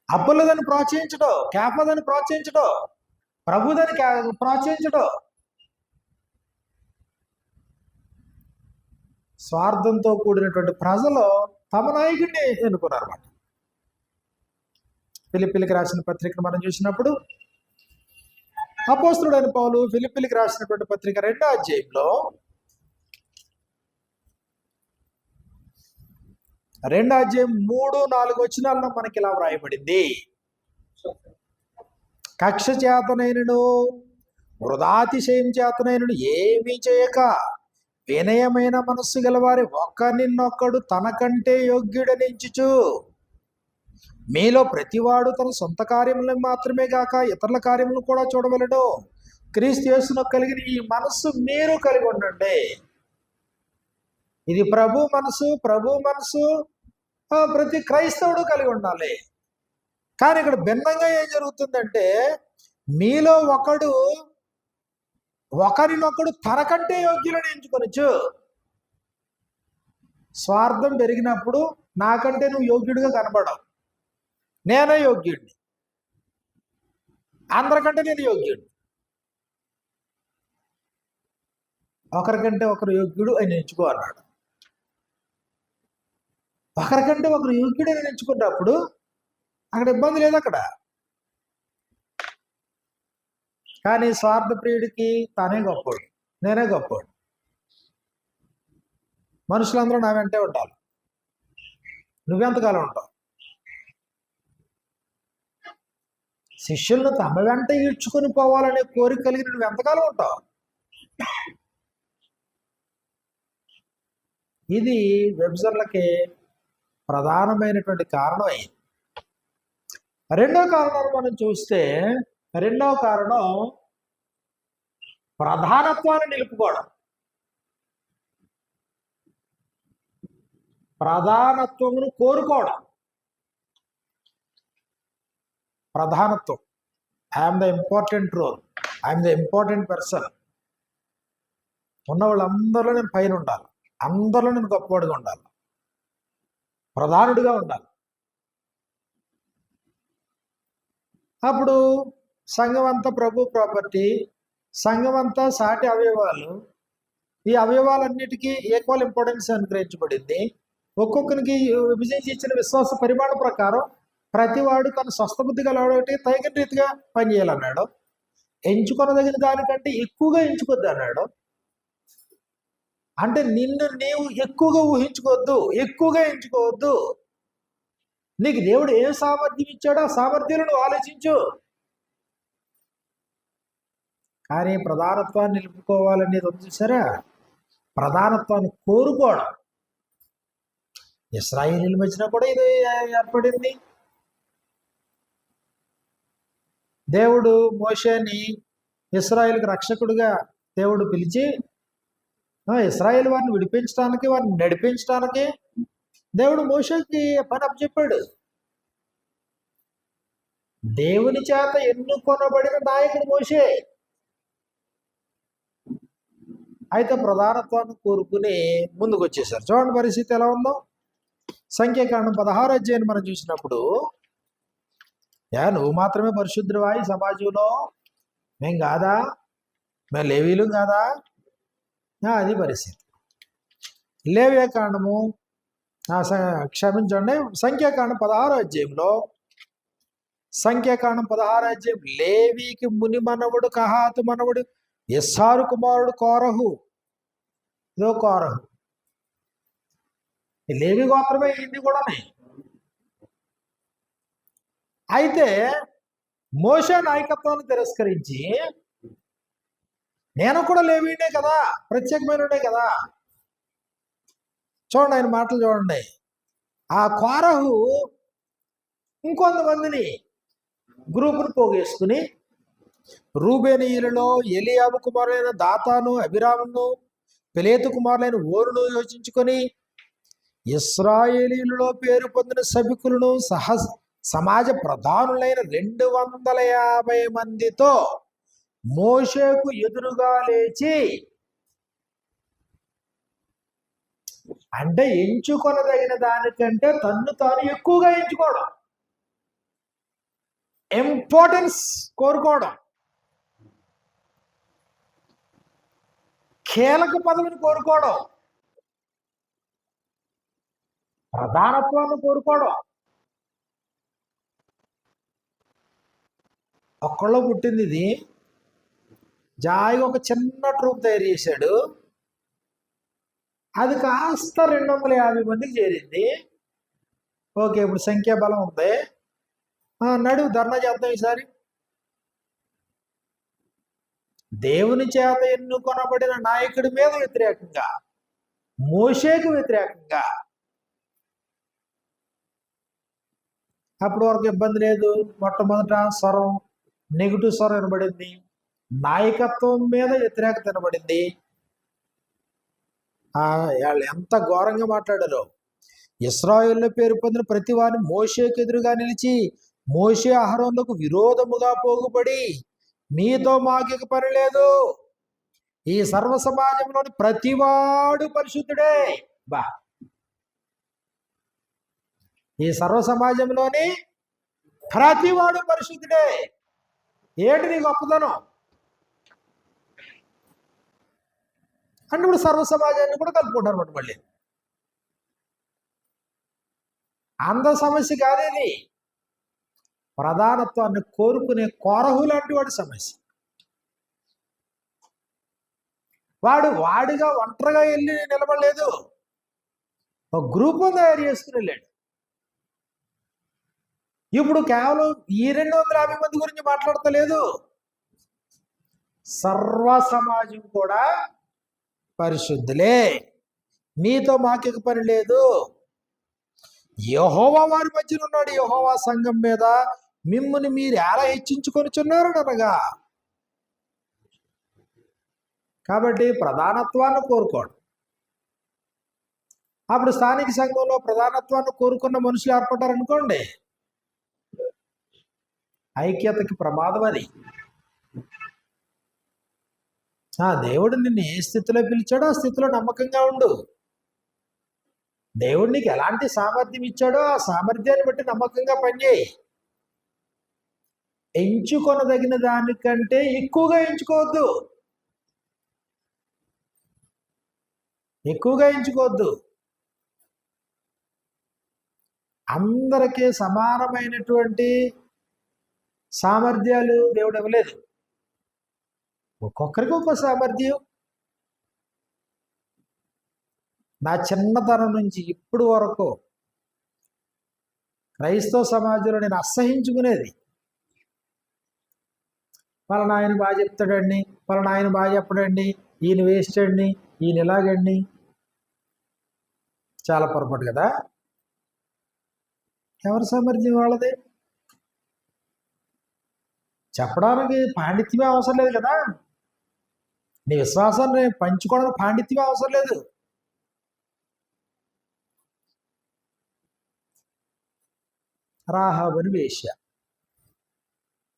అపోల్లో దాన్ని ప్రోత్సహించడం, కేఫా దాన్ని ప్రోత్సహించడం, ప్రభు దాన్ని ప్రోత్సహించడం. స్వార్థంతో కూడినటువంటి ప్రజలు తమ నాయకుడిని ఎన్నుకున్నారు అన్నమాట. ఫిలిప్పీలకు రాసిన పత్రికను మనం చూసినప్పుడు అపోస్తలుడైన పౌలు ఫిలిప్పీలకు రాసినటువంటి పత్రిక 2వ అధ్యాయంలో 2వ అధ్యాయం 3-4 వచనాల్లో మనకి ఇలా వ్రాయబడింది. కక్ష చేతనైనను వృధాతిశయం చేతనైనను ఏమీ చేయక వినయమైన మనస్సు గలవారి ఒకరినొక్కడు తనకంటే యోగ్యుడని ఎంచుచు మీలో ప్రతివాడు తన సొంత కార్యములను మాత్రమే గాక ఇతరుల కార్యములను కూడా చూడవలెను. క్రీస్తు యేసును కలిగిన ఈ మనస్సు మీరు కలిగి ఉండండి. ఇది ప్రభు మనసు ప్రతి క్రైస్తవుడు కలిగి ఉండాలి. కానీ ఇక్కడ భిన్నంగా ఏం జరుగుతుందంటే మీలో ఒకరినొకడు తనకంటే యోగ్యులను ఎంచుకొనొచ్చు. స్వార్థం పెరిగినప్పుడు నాకంటే నువ్వు యోగ్యుడిగా కనబడవు, నేనే యోగ్యుడిని, అందరికంటే నేను యోగ్యుడిని. ఒకరికంటే ఒకరు యోగ్యుడు అని ఎంచుకో అన్నాడు. ఒకరికంటే ఒకరు యోగ్యుడు అని ఎంచుకున్నప్పుడు అక్కడ ఇబ్బంది లేదు అక్కడ. కానీ స్వార్థ ప్రియుడికి తానే గొప్పోడు, నేనే గొప్పోడు, మనుషులందరూ నా వెంటే ఉంటారు, నువ్వెంతకాలం ఉంటావు? శిష్యులను తమ వెంట ఈడ్చుకొని పోవాలనే కోరిక కలిగి నువ్వు ఎంతకాలం ఉంటావు? ఇది విభజనలకి ప్రధానమైనటువంటి కారణం అయింది. రెండవ కారణాన్ని మనం చూస్తే రెండవ కారణం ప్రధానత్వాన్ని నిలుపుకోవడం. ప్రధానత్వమును కోరుకోవడం. ప్రధానత్వం, I'm the important role, I'm the important person. ఉన్న వాళ్ళందరిలో నేను పైన ఉండాలి, అందరిలో నేను గొప్పవాడిగా ఉండాలి, ప్రధానుడిగా ఉండాలి. అప్పుడు సంఘం అంతా ప్రభు ప్రాపర్టీ, సంఘం అంతా సాటి అవయవాలు. ఈ అవయవాలన్నిటికీ ఈక్వల్ ఇంపార్టెన్స్ అనుగ్రహించబడింది. ఒక్కొక్కరికి విభజించి ఇచ్చిన విశ్వాస పరిమాణం ప్రకారం ప్రతివాడు తన స్వస్థబుద్ధి గలవాడి తగిన రీతిగా పనిచేయాలన్నాడు. ఎంచుకొనదగిన దానికంటే ఎక్కువగా ఎంచుకోద్దు అన్నాడు. అంటే నిన్ను నీవు ఎక్కువగా ఊహించుకోవద్దు, ఎక్కువగా ఎంచుకోవద్దు. నీకు దేవుడు ఏ సామర్థ్యం ఇచ్చాడో ఆ సామర్థ్యాలను నువ్వు ఆలోచించు. కానీ ప్రధానత్వాన్ని నిలుపుకోవాలనేది ఉంది చూసారా, ప్రధానత్వాన్ని కోరుకోవడం. ఇశ్రాయేలీల మధ్యన కూడా ఇది ఏర్పడింది. దేవుడు మోషేని ఇశ్రాయేలుకి రక్షకుడిగా దేవుడు పిలిచి ఇశ్రాయేల్ వారిని విడిపించడానికి, వారిని నడిపించడానికి దేవుడు మోషేకి పని అప్పచెప్పాడు. దేవుని చేత ఎన్నుకొనబడిన నాయకుడు మోషే. అయితే ప్రధానత్వాన్ని కోరుకుని ముందుకు వచ్చేసారు. చూడండి పరిస్థితి ఎలా ఉందో. సంఖ్యాకాండం 16 అధ్యాయాన్ని మనం చూసినప్పుడు, నువ్వు మాత్రమే పరిశుద్ధుడివా ఈ సమాజంలో, మేం కాదా, మేము లేవీలు కాదా? అది పరిస్థితి. లేవే కాండము క్షమించండి, సంఖ్యాకాండం 16 అధ్యాయంలో, సంఖ్యాకాండం 16 అధ్యాయం, లేవీకి ముని మనవుడు కహాతు మనవుడు ఇస్సారు కుమారుడు కోరహు. ఇదో కోరహు, లేవి గోత్రమే ఇది కూడానే. అయితే మోషే నాయకత్వాన్ని తిరస్కరించి, నేను కూడా లేవీనే కదా, ప్రత్యేకమైనడే కదా. చూడండి ఆయన మాటలు చూడండి. ఆ కోరహు ఇంకొంతమందిని గ్రూపును పోగేసుకుని, రూబేనీయులలో ఎలియాబు కుమారులైన దాతాను, అభిరామును, పెలేతు కుమారులైన ఓరును యోచించుకొని, ఇశ్రాయేలీయులలో పేరు పొందిన సభికులను సమాజ ప్రధానులైన 250 మందితో మోషేకు ఎదురుగా లేచి, అంటే ఎంచుకొనదగిన దానికంటే తన్ను తాను ఎక్కువగా ఎంచుకోవడం, ఇంపార్టెన్స్ కోరుకోవడం, కీలక పదవిని కోరుకోవడం, ప్రధానత్వాన్ని కోరుకోవడం. ఒక్కళ్ళు పుట్టింది ఇది. జాయిగా ఒక చిన్న ట్రూప్ తయారు చేశాడు. అది కాస్త 250 మందికి చేరింది. ఓకే, ఇప్పుడు సంఖ్యాబలం ఉంది, నడువు ధర్నా చేద్దాం ఈసారి. దేవుని చేత ఎన్నుకొనబడిన నాయకుడి మీద వ్యతిరేకంగా, మోషేకు వ్యతిరేకంగా. అప్పటి వరకు ఇబ్బంది లేదు. మొట్టమొదట స్వరం, నెగిటివ్ స్వరం వినబడింది, నాయకత్వం మీద వ్యతిరేకత వినబడింది. వాళ్ళు ఎంత ఘోరంగా మాట్లాడారో. ఇశ్రాయేలు పేరు పొందిన ప్రతి వారిని మోషేకు ఎదురుగా నిలిచి, మోషే అహరోనులకు విరోధముగా పోగుపడి, మీతో మాకు పని లేదు, ఈ సర్వ సమాజంలోని ప్రతివాడు పరిశుద్ధుడే. ఈ సర్వ సమాజంలోని ప్రతివాడు పరిశుద్ధుడే. ఏంటి నీ గొప్పతనం అంటే ఇప్పుడు సర్వ సమాజాన్ని కూడా కలుపుకుంటారు అన్నమాట. మళ్ళీ అంద సమస్య కాదేది, ప్రధానత్వాన్ని కోరుకునే కోరహు లాంటి వాడి సమస్య. వాడిగా ఒంటరిగా వెళ్ళి నిలబడలేదు, ఒక గ్రూప్ తయారు చేసుకుని వెళ్ళాడు. ఇప్పుడు కేవలం ఈ 250 మంది గురించి మాట్లాడతలేదు, సర్వ సమాజం కూడా పరిశుద్ధులే, మీతో మాకిక పని లేదు. యెహోవా వారి మధ్యన ఉన్నాడు, యెహోవా సంఘం మీద మిమ్ముని మీరు ఎలా హెచ్చించుకొనిచున్నారు అనగా. కాబట్టి ప్రధానత్వాన్ని కోరుకోండి. అప్పుడు స్థానిక సంఘంలో ప్రధానత్వాన్ని కోరుకున్న మనుషులు ఏర్పడ్డారనుకోండి, ఐక్యతకి ప్రమాదం అది. దేవుడు నిన్ను ఏ స్థితిలో పిలిచాడో ఆ స్థితిలో నమ్మకంగా ఉండు. దేవుడు నీకు ఎలాంటి సామర్థ్యం ఇచ్చాడో ఆ సామర్థ్యాన్ని బట్టి నమ్మకంగా పనిచేయి. ఎంచుకొనదగిన దానికంటే ఎక్కువగా ఎంచుకోవద్దు, ఎక్కువగా ఎంచుకోవద్దు. అందరికీ సమానమైనటువంటి సామర్థ్యాలు దేవుడు ఇవ్వలేదు. ఒక్కొక్కరికి ఒక్కో సామర్థ్యం. నా చిన్నతనం నుంచి ఇప్పుడు వరకు క్రైస్తవ సమాజంలో నేను అసహించుకునేది, పలానా ఆయన బాగా చెప్తాడండి, పలానా ఆయన బాగా చెప్పడండి, ఈయన వేస్ట్ అండి, ఈయన ఇలాగండి. చాలా పొరపాటు కదా. ఎవరి సామర్థ్యం వాళ్ళది. చెప్పడానికి పాండిత్యమే అవసరం లేదు కదా. నీ విశ్వాసాన్ని పంచుకోవడానికి పాండిత్యం అవసరం లేదు. రాహాబుని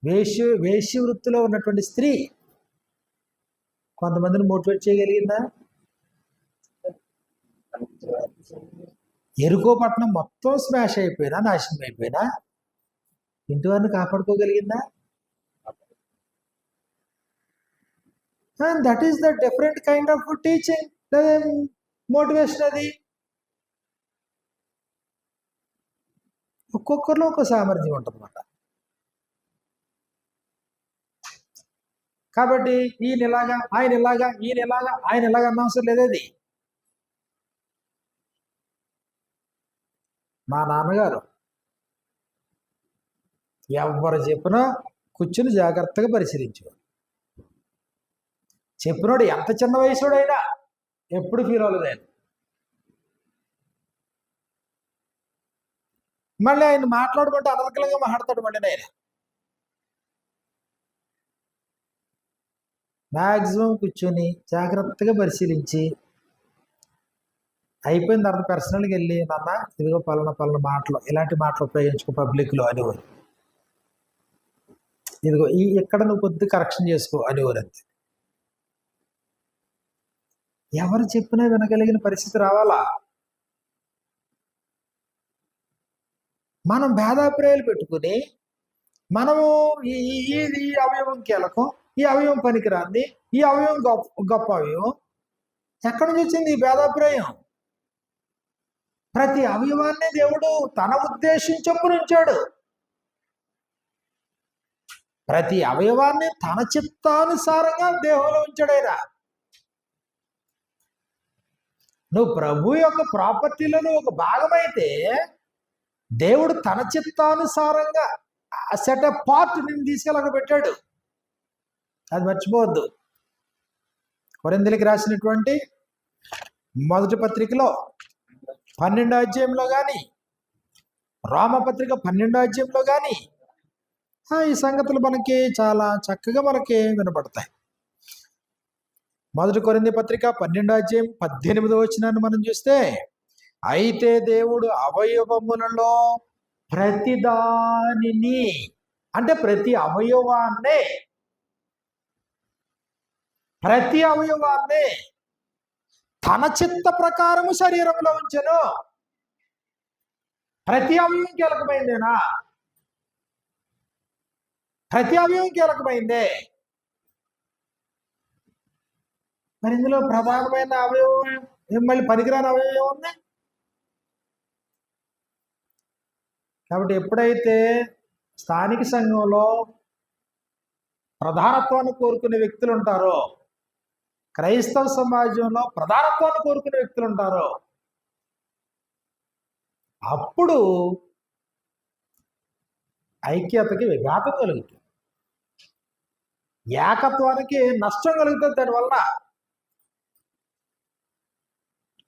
వేశ్య వృత్తిలో ఉన్నటువంటి స్త్రీ కొంతమందిని మోటివేట్ చేయగలిగిందా? ఎరుకో పట్టణం మొత్తం స్మాష్ అయిపోయినా, నాశనం అయిపోయినా ఇంటి వారిని కాపాడుకోగలిగిందా? That is the different kind of teaching, motivation. అది ఒక్కొక్కరిలో ఒక సామర్థ్యం ఉంటుందన్నమాట. కాబట్టి ఈయన ఇలాగా, ఆయన ఇలాగా, ఈయన ఇలాగా, ఆయన ఇలాగా అన్న అవసరం లేదేది. మా నాన్నగారు ఎవరు చెప్పినా కూర్చుని జాగ్రత్తగా పరిశీలించేవాడు. చెప్పినోడు ఎంత చిన్న వయసుడైనా ఎప్పుడు ఫీల్ అవ్వలేదు ఆయన. మళ్ళీ ఆయన మాట్లాడుకుంటే అనర్గళంగా మాట్లాడతాడు. మళ్ళీ ఆయన మ్యాక్సిమం కూర్చొని జాగ్రత్తగా పరిశీలించి అయిపోయిన తర్వాత పర్సనల్గా వెళ్ళి, నాన్న ఇదిగో పలానా మాటలు, ఇలాంటి మాటలు ఉపయోగించుకో పబ్లిక్లో అనేవారు. ఇదిగో ఇక్కడ నువ్వు కొద్ది కరెక్షన్ చేసుకో అనేవారు. అంతే. ఎవరు చెప్పినా వినగలిగిన పరిస్థితి రావాలా? మనం భేదాభిప్రాయాలు పెట్టుకుని మనము ఈ అవయవం కీలకం, ఈ అవయవం పనికిరాంది, ఈ అవయవం గొప్ప అవయవం. ఎక్కడి నుంచి వచ్చింది ఈ భేదాభిప్రాయం? ప్రతి అవయవాన్ని దేవుడు తన ఉద్దేశం చొప్పున ఉంచాడు. ప్రతి అవయవాన్ని తన చిత్తానుసారంగా దేహంలో ఉంచాడు ఆయన. నువ్వు ప్రభు యొక్క ప్రాపర్టీలో ఒక భాగమైతే దేవుడు తన చిత్తానుసారంగా సెట్ ఎ పార్ట్ నేను తీసుకెళ్ళక పెట్టాడు. అది మర్చిపోవద్దు. కొరింథీయులకు రాసినటువంటి మొదటి పత్రికలో 12వ అధ్యాయంలో కానీ, రోమపత్రిక 12వ అధ్యాయంలో కానీ ఈ సంగతులు మనకి చాలా చక్కగా మనకి వినపడతాయి. మొదటి కొరింథీ పత్రిక 12వ అధ్యాయం 18వ వచనాన్ని మనం చూస్తే, అయితే దేవుడు అవయవములలో ప్రతిదానిని, అంటే ప్రతి అవయవాన్నే తన చిత్త ప్రకారము శరీరంలో ఉంచెను. ప్రతి అవయవం కీలకమైందేనా? ప్రతి అవయవం కీలకమైందే. మరి ఇందులో ప్రధానమైన అవయవం మళ్ళీ పనికిరాని అవయవం ఉంది. కాబట్టి ఎప్పుడైతే స్థానిక సంఘంలో ప్రధానత్వాన్ని కోరుకునే వ్యక్తులు ఉంటారో, క్రైస్తవ సమాజంలో ప్రధానత్వాన్ని కోరుకునే వ్యక్తులు ఉంటారో, అప్పుడు ఐక్యతకి విఘాతం కలుగుతుంది, ఏకత్వానికి నష్టం కలుగుతుంది. దానివల్ల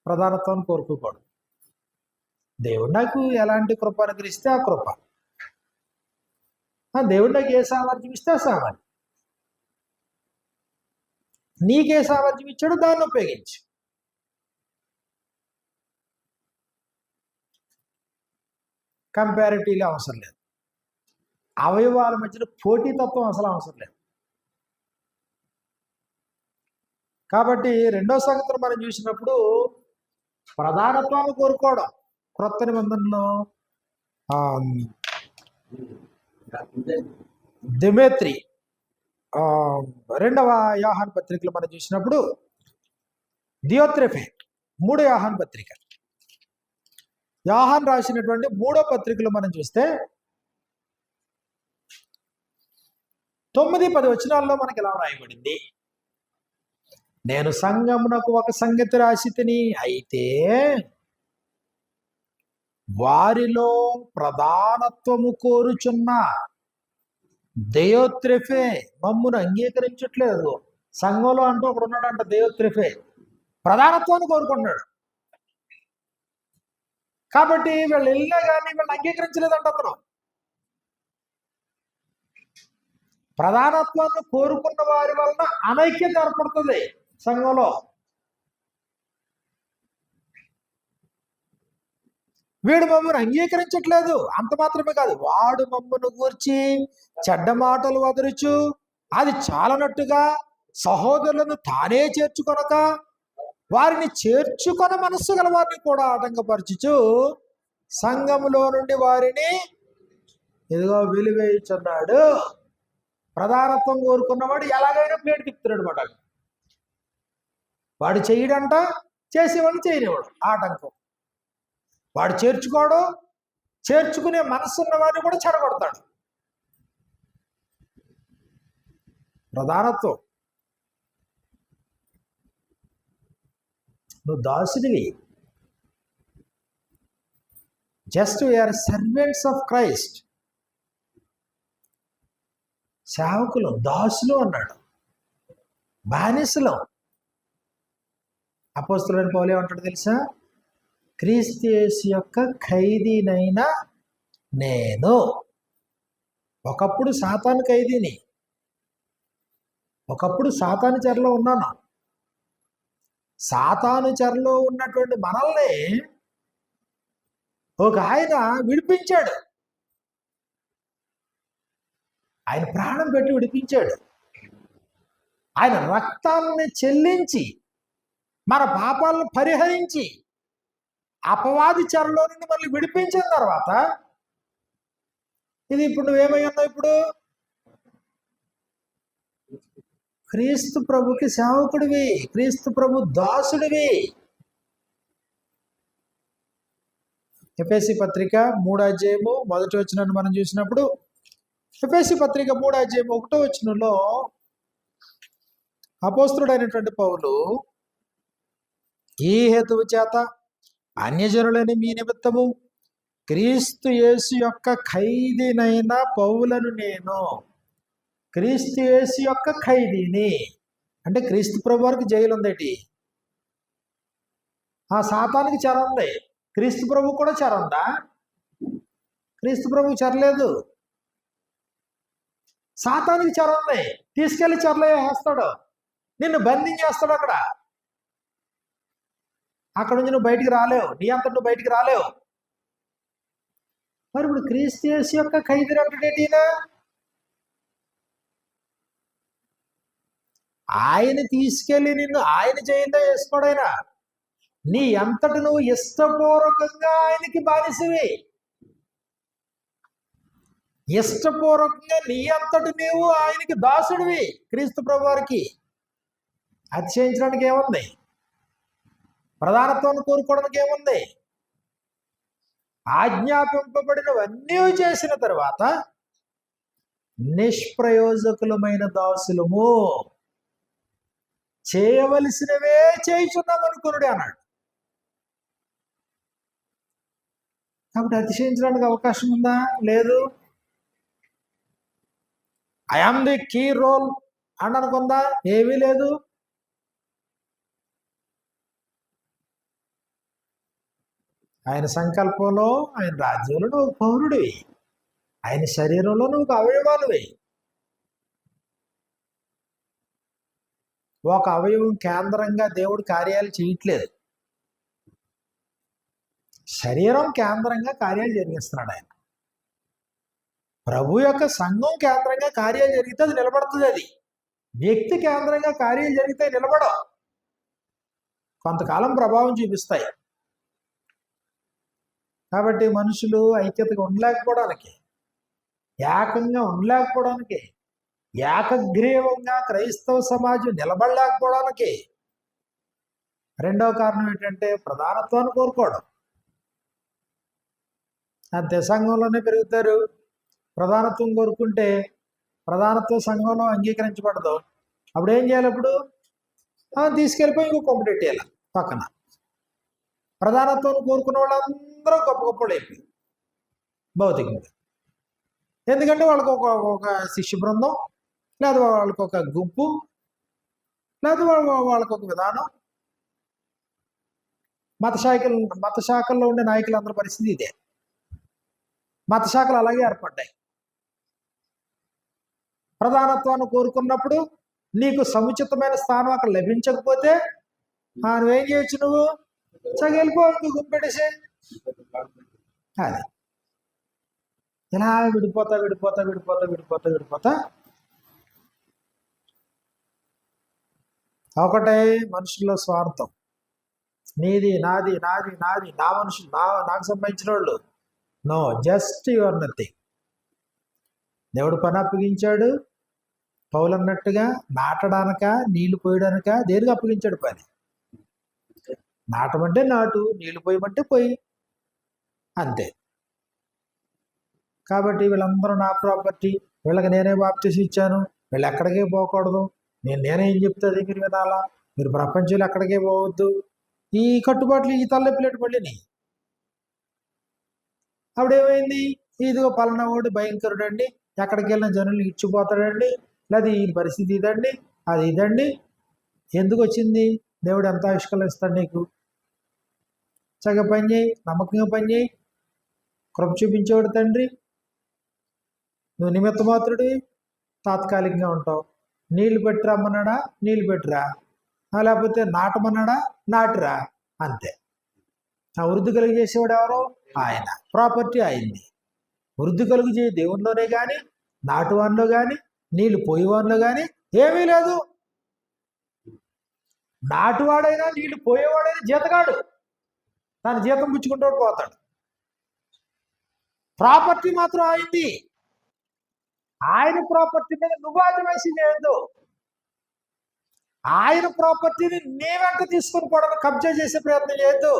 ప్రధానత్వాన్ని కోరుకోకూడదు. దేవుడు నాకు ఎలాంటి కృప అనుగ్రహిస్తే ఆ కృప, దేవుడు నాకు ఏ సామర్థ్యం ఇస్తే ఆ సామర్థ్యం, నీకే సామర్థ్యం ఇచ్చాడు దాన్ని ఉపయోగించు. కంపారిటివ్లీ అవసరం లేదు. అవయవాల మధ్యన పోటీతత్వం అసలు అవసరం లేదు. కాబట్టి రెండో సంగతిని మనం చూసినప్పుడు ప్రధానత్వాన్ని కోరుకోవడం. క్రొత్త నిబంధనలో దిమేత్రి 2వ యోహాను పత్రికలో మనం చూసినప్పుడు దియోత్రెఫే 3వ యోహాను పత్రిక, యోహాను రాసినటువంటి 3వ పత్రికలో మనం చూస్తే 9-10 వచనాల్లో మనకి ఎలా రాయబడింది, నేను సంఘమునకు ఒక సంగతి రాసి తిని, అయితే వారిలో ప్రధానత్వము కోరుచున్న దెయోత్రెఫే మమ్మును అంగీకరించట్లేదు. సంఘంలో అంటూ ఒకడు ఉన్నాడంట, దెయోత్రెఫే ప్రధానత్వాన్ని కోరుకుంటున్నాడు. కాబట్టి వీళ్ళు వెళ్ళినా కానీ వీళ్ళని అంగీకరించలేదంట అతను. ప్రధానత్వాన్ని కోరుకున్న వారి వలన అనైక్యత ఏర్పడుతుంది సంఘంలో. వీడు మమ్మల్ని అంగీకరించట్లేదు, అంత మాత్రమే కాదు, వాడు మమ్మను గూర్చి చెడ్డ మాటలు వదరుచు అది చాలనట్టుగా సహోదరులను తానే చేర్చుకొనక వారిని చేర్చుకొన మనస్సు గల వారిని కూడా ఆటంకపరచుచు సంఘములో నుండి వారిని ఇదిగో వెలివేయుచున్నాడు. ప్రధానత్వం కోరుకున్నవాడు ఎలాగైనా ప్లేట్ తిప్పుతున్నాడు అనమాట. వాడు చేయడంట, చేసేవాడు చేయనివాడు ఆటంకం. వాడు చేర్చుకోడు, చేర్చుకునే మనస్సు ఉన్న వాడిని కూడా చెడగొడతాడు. ప్రధానత్వం. నువ్వు దాసుడివి. Just we are servants of Christ. సేవకులు, దాసులు అన్నాడు, బానిసలు. అపోస్తలుడైన పౌలు ఏమంటాడు తెలుసా? క్రీస్తు యేసు యొక్క ఖైదీనైనా నేను. ఒకప్పుడు సాతాను ఖైదీని, ఒకప్పుడు సాతాను చెరలో ఉన్నాను. సాతాను చెరలో ఉన్నటువంటి మనల్ని ఒక ఆయన విడిపించాడు. ఆయన ప్రాణం పెట్టి విడిపించాడు. ఆయన రక్తాన్ని చెల్లించి మన పాపాలను పరిహరించి అపవాది చెరలో నుండి మనల్ని విడిపించిన తర్వాత ఇది ఇప్పుడు నువ్వేమై ఉన్నావు? ఇప్పుడు క్రీస్తు ప్రభుకి సేవకుడివి, క్రీస్తు ప్రభు దాసుడివి. ఎఫెసీ పత్రిక 3వ అధ్యాయము 1వ వచనాన్ని మనం చూసినప్పుడు, ఎఫెసీ పత్రిక 3వ అధ్యాయం 1వ వచనంలో అపోస్తలుడైనటువంటి పౌలు, ఈ హేతువు చేత అన్యజనులని మీ నిమిత్తము క్రీస్తు యేసు యొక్క ఖైదీనైన పౌలను నేను. క్రీస్తు యేసు యొక్క ఖైదీని అంటే క్రీస్తు ప్రభు వారికి జైలు ఉందేటి, ఆ సాతానికి చెర ఉంది. క్రీస్తు ప్రభు కూడా చెర ఉందా? క్రీస్తు ప్రభు చెరలేదు, సాతానికి చెర ఉంది. తీసుకెళ్లి చెరలో వేస్తాడు, నిన్ను బంధించేస్తాడు. అక్కడ నుంచి నువ్వు బయటికి రాలేవు, నీ అంతా నువ్వు బయటికి రాలేవు. మరి ఇప్పుడు క్రీస్తు యేసు యొక్క ఖైదీ అంటుడేటినా? ఆయన తీసుకెళ్లి నిన్ను ఆయన జైల్లో వేసుకోడైనా, నీ అంతటి నువ్వు ఇష్టపూర్వకంగా ఆయనకి బానిసవి. ఇష్టపూర్వకంగా నీ అంతటి నీవు ఆయనకి దాసుడివి, క్రీస్తు ప్రభు వారికి. అతిశయించడానికి ఏముంది? ప్రధానత్వాన్ని కోరుకోవడానికి ఏముంది? ఆజ్ఞాపింపబడినవన్నీ చేసిన తర్వాత నిష్ప్రయోజకులమైన దాసులము, చేయవలసినవే చేయుచున్నాం అనుకునుడే అన్నాడు. కాబట్టి అతిశయించడానికి అవకాశం ఉందా? లేదు. I am the key role అని అనుకుందా? ఏమీ లేదు. ఆయన సంకల్పంలో, ఆయన రాజ్యంలో నువ్వు పౌరుడివి, ఆయన శరీరంలో నువ్వు అవయవాలువి. ఒక అవయవం కేంద్రంగా దేవుడు కార్యాలు చేయట్లేదు, శరీరం కేంద్రంగా కార్యాలు జరిగిస్తున్నాడు ఆయన. ప్రభు యొక్క సంఘం కేంద్రంగా కార్యాలు జరిగితే అది నిలబడుతుంది. అది వ్యక్తి కేంద్రంగా కార్యాలు జరిగితే నిలబడవు, కొంతకాలం ప్రభావం చూపిస్తాయి. కాబట్టి మనుషులు ఐక్యతగా ఉండలేకపోవడానికి, ఏకంగా ఉండలేకపోవడానికి, ఏకగ్రీవంగా క్రైస్తవ సమాజం నిలబడలేకపోవడానికి రెండవ కారణం ఏంటంటే ప్రధానత్వాన్ని కోరుకోవడం. అంతే, సంఘంలోనే పెరుగుతారు. ప్రధానత్వం కోరుకుంటే ప్రధానత్వం సంఘంలో అంగీకరించబడదు. అప్పుడు ఏం చేయాలి? అప్పుడు తీసుకెళ్ళిపోయి ఇంకో కొమ్మటెట్టేయాలి పక్కన. ప్రధానత్వం కోరుకున్న వాళ్ళందరూ గొప్ప గొప్పలు అయిపోయి భౌతికంగా. ఎందుకంటే వాళ్ళకి ఒక శిష్య బృందం, లేదా వాళ్ళకి ఒక గుంపు, లేదా వాళ్ళకి ఒక విధానం. మత శాఖల్లో ఉండే నాయకులందరి పరిస్థితి ఇదే. మత శాఖలు అలాగే ఏర్పడ్డాయి. ప్రధానత్వాన్ని కోరుకున్నప్పుడు నీకు సముచితమైన స్థానం అక్కడ లభించకపోతే నువ్వేం చేయొచ్చు, నువ్వు వెళ్ళిపో, గుంపెట్టేసే. అది ఇలా విడిపోతా విడిపోతా విడిపోతా విడిపోతా విడిపోతా ఒకటే మనుషుల్లో స్వార్థం. నీది నాది నాది నాది, నా మనుషులు, నాకు సంబంధించిన వాళ్ళు. No, just your nothing. దేవుడు పని అప్పగించాడు పౌలు అన్నట్టుగా, నాటడానక నీళ్లు పోయడానక, దేనికి అప్పగించాడు పని? నాటమంటే నాటు, నీళ్లు పోయమంటే పోయి, అంతే. కాబట్టి వీళ్ళందరూ నా ప్రాపర్టీ, వీళ్ళకి నేనే బాప్టిసం ఇచ్చాను, వీళ్ళు ఎక్కడికే పోకూడదు, నేనేం చెప్తుంది మీరు వినాలా, మీరు ప్రపంచంలో ఎక్కడికే పోవద్దు. ఈ కట్టుబాట్లు, ఈ తలనొప్పిలేటు పళ్ళని. అప్పుడేమైంది? ఇదిగో పలానా వాడు భయంకరుడండి, ఎక్కడికి వెళ్ళిన జనులు ఇచ్చిపోతాడండి, లేదా ఈ పరిస్థితి ఇదండి, అది ఇదండి. ఎందుకు వచ్చింది? దేవుడు ఎంత ఆవిష్కరణ ఇస్తాడు నీకు? చక్కగా పని చేయి, నమ్మకంగా పని చేయి, కృప చూపించేవాడు తండ్రి. నువ్వు నిమిత్త మాత్రుడివి, తాత్కాలికంగా ఉంటావు. నీళ్లు పెట్టి రమ్మన్నాడా, నీళ్లు పెట్టిరా, లేకపోతే నాటమన్నాడా, నాటురా, అంతే. ఆ వృద్ధి కలుగు చేసేవాడు ఎవరో? ఆయన. ప్రాపర్టీ అయింది. వృద్ధి కలుగు చేయ దేవునిలోనే కానీ, నాటువానిలో కానీ, నీళ్లు పోయేవానిలో కానీ ఏమీ లేదు. నాటువాడైనా నీళ్లు పోయేవాడైనా జీతగాడు, తన జీతం పుచ్చుకుంటూ పోతాడు. ప్రాపర్టీ మాత్రం అయింది. ఆయన ప్రాపర్టీ మీద నువ్వు ఆదివాసీ చేయొద్దు. ఆయన ప్రాపర్టీని నీ వెంట తీసుకుని కూడా కబ్జా చేసే ప్రయత్నం చేయొద్దు.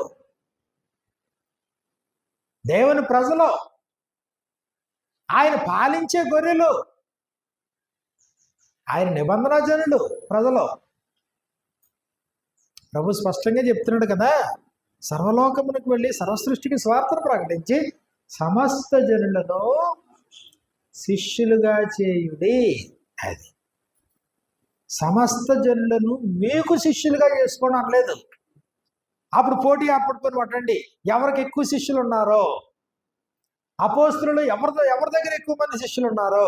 దేవుని ప్రజలు, ఆయన పాలించే గొర్రెలు, ఆయన నిబంధన జనులు ప్రజలు. ప్రభు స్పష్టంగా చెప్తున్నాడు కదా, సర్వలోకమునకు వెళ్ళి సర్వసృష్టికి స్వార్థను ప్రకటించి సమస్త జనులను శిష్యులుగా చేయుడి. అది సమస్త జనులను మీకు శిష్యులుగా చేసుకోవడం అనలేదు. అప్పుడు పోటీ అప్పటికొని పట్టండి, ఎవరికి ఎక్కువ శిష్యులు ఉన్నారో. అపోస్తులు ఎవరి దగ్గర ఎక్కువ మంది శిష్యులు ఉన్నారో.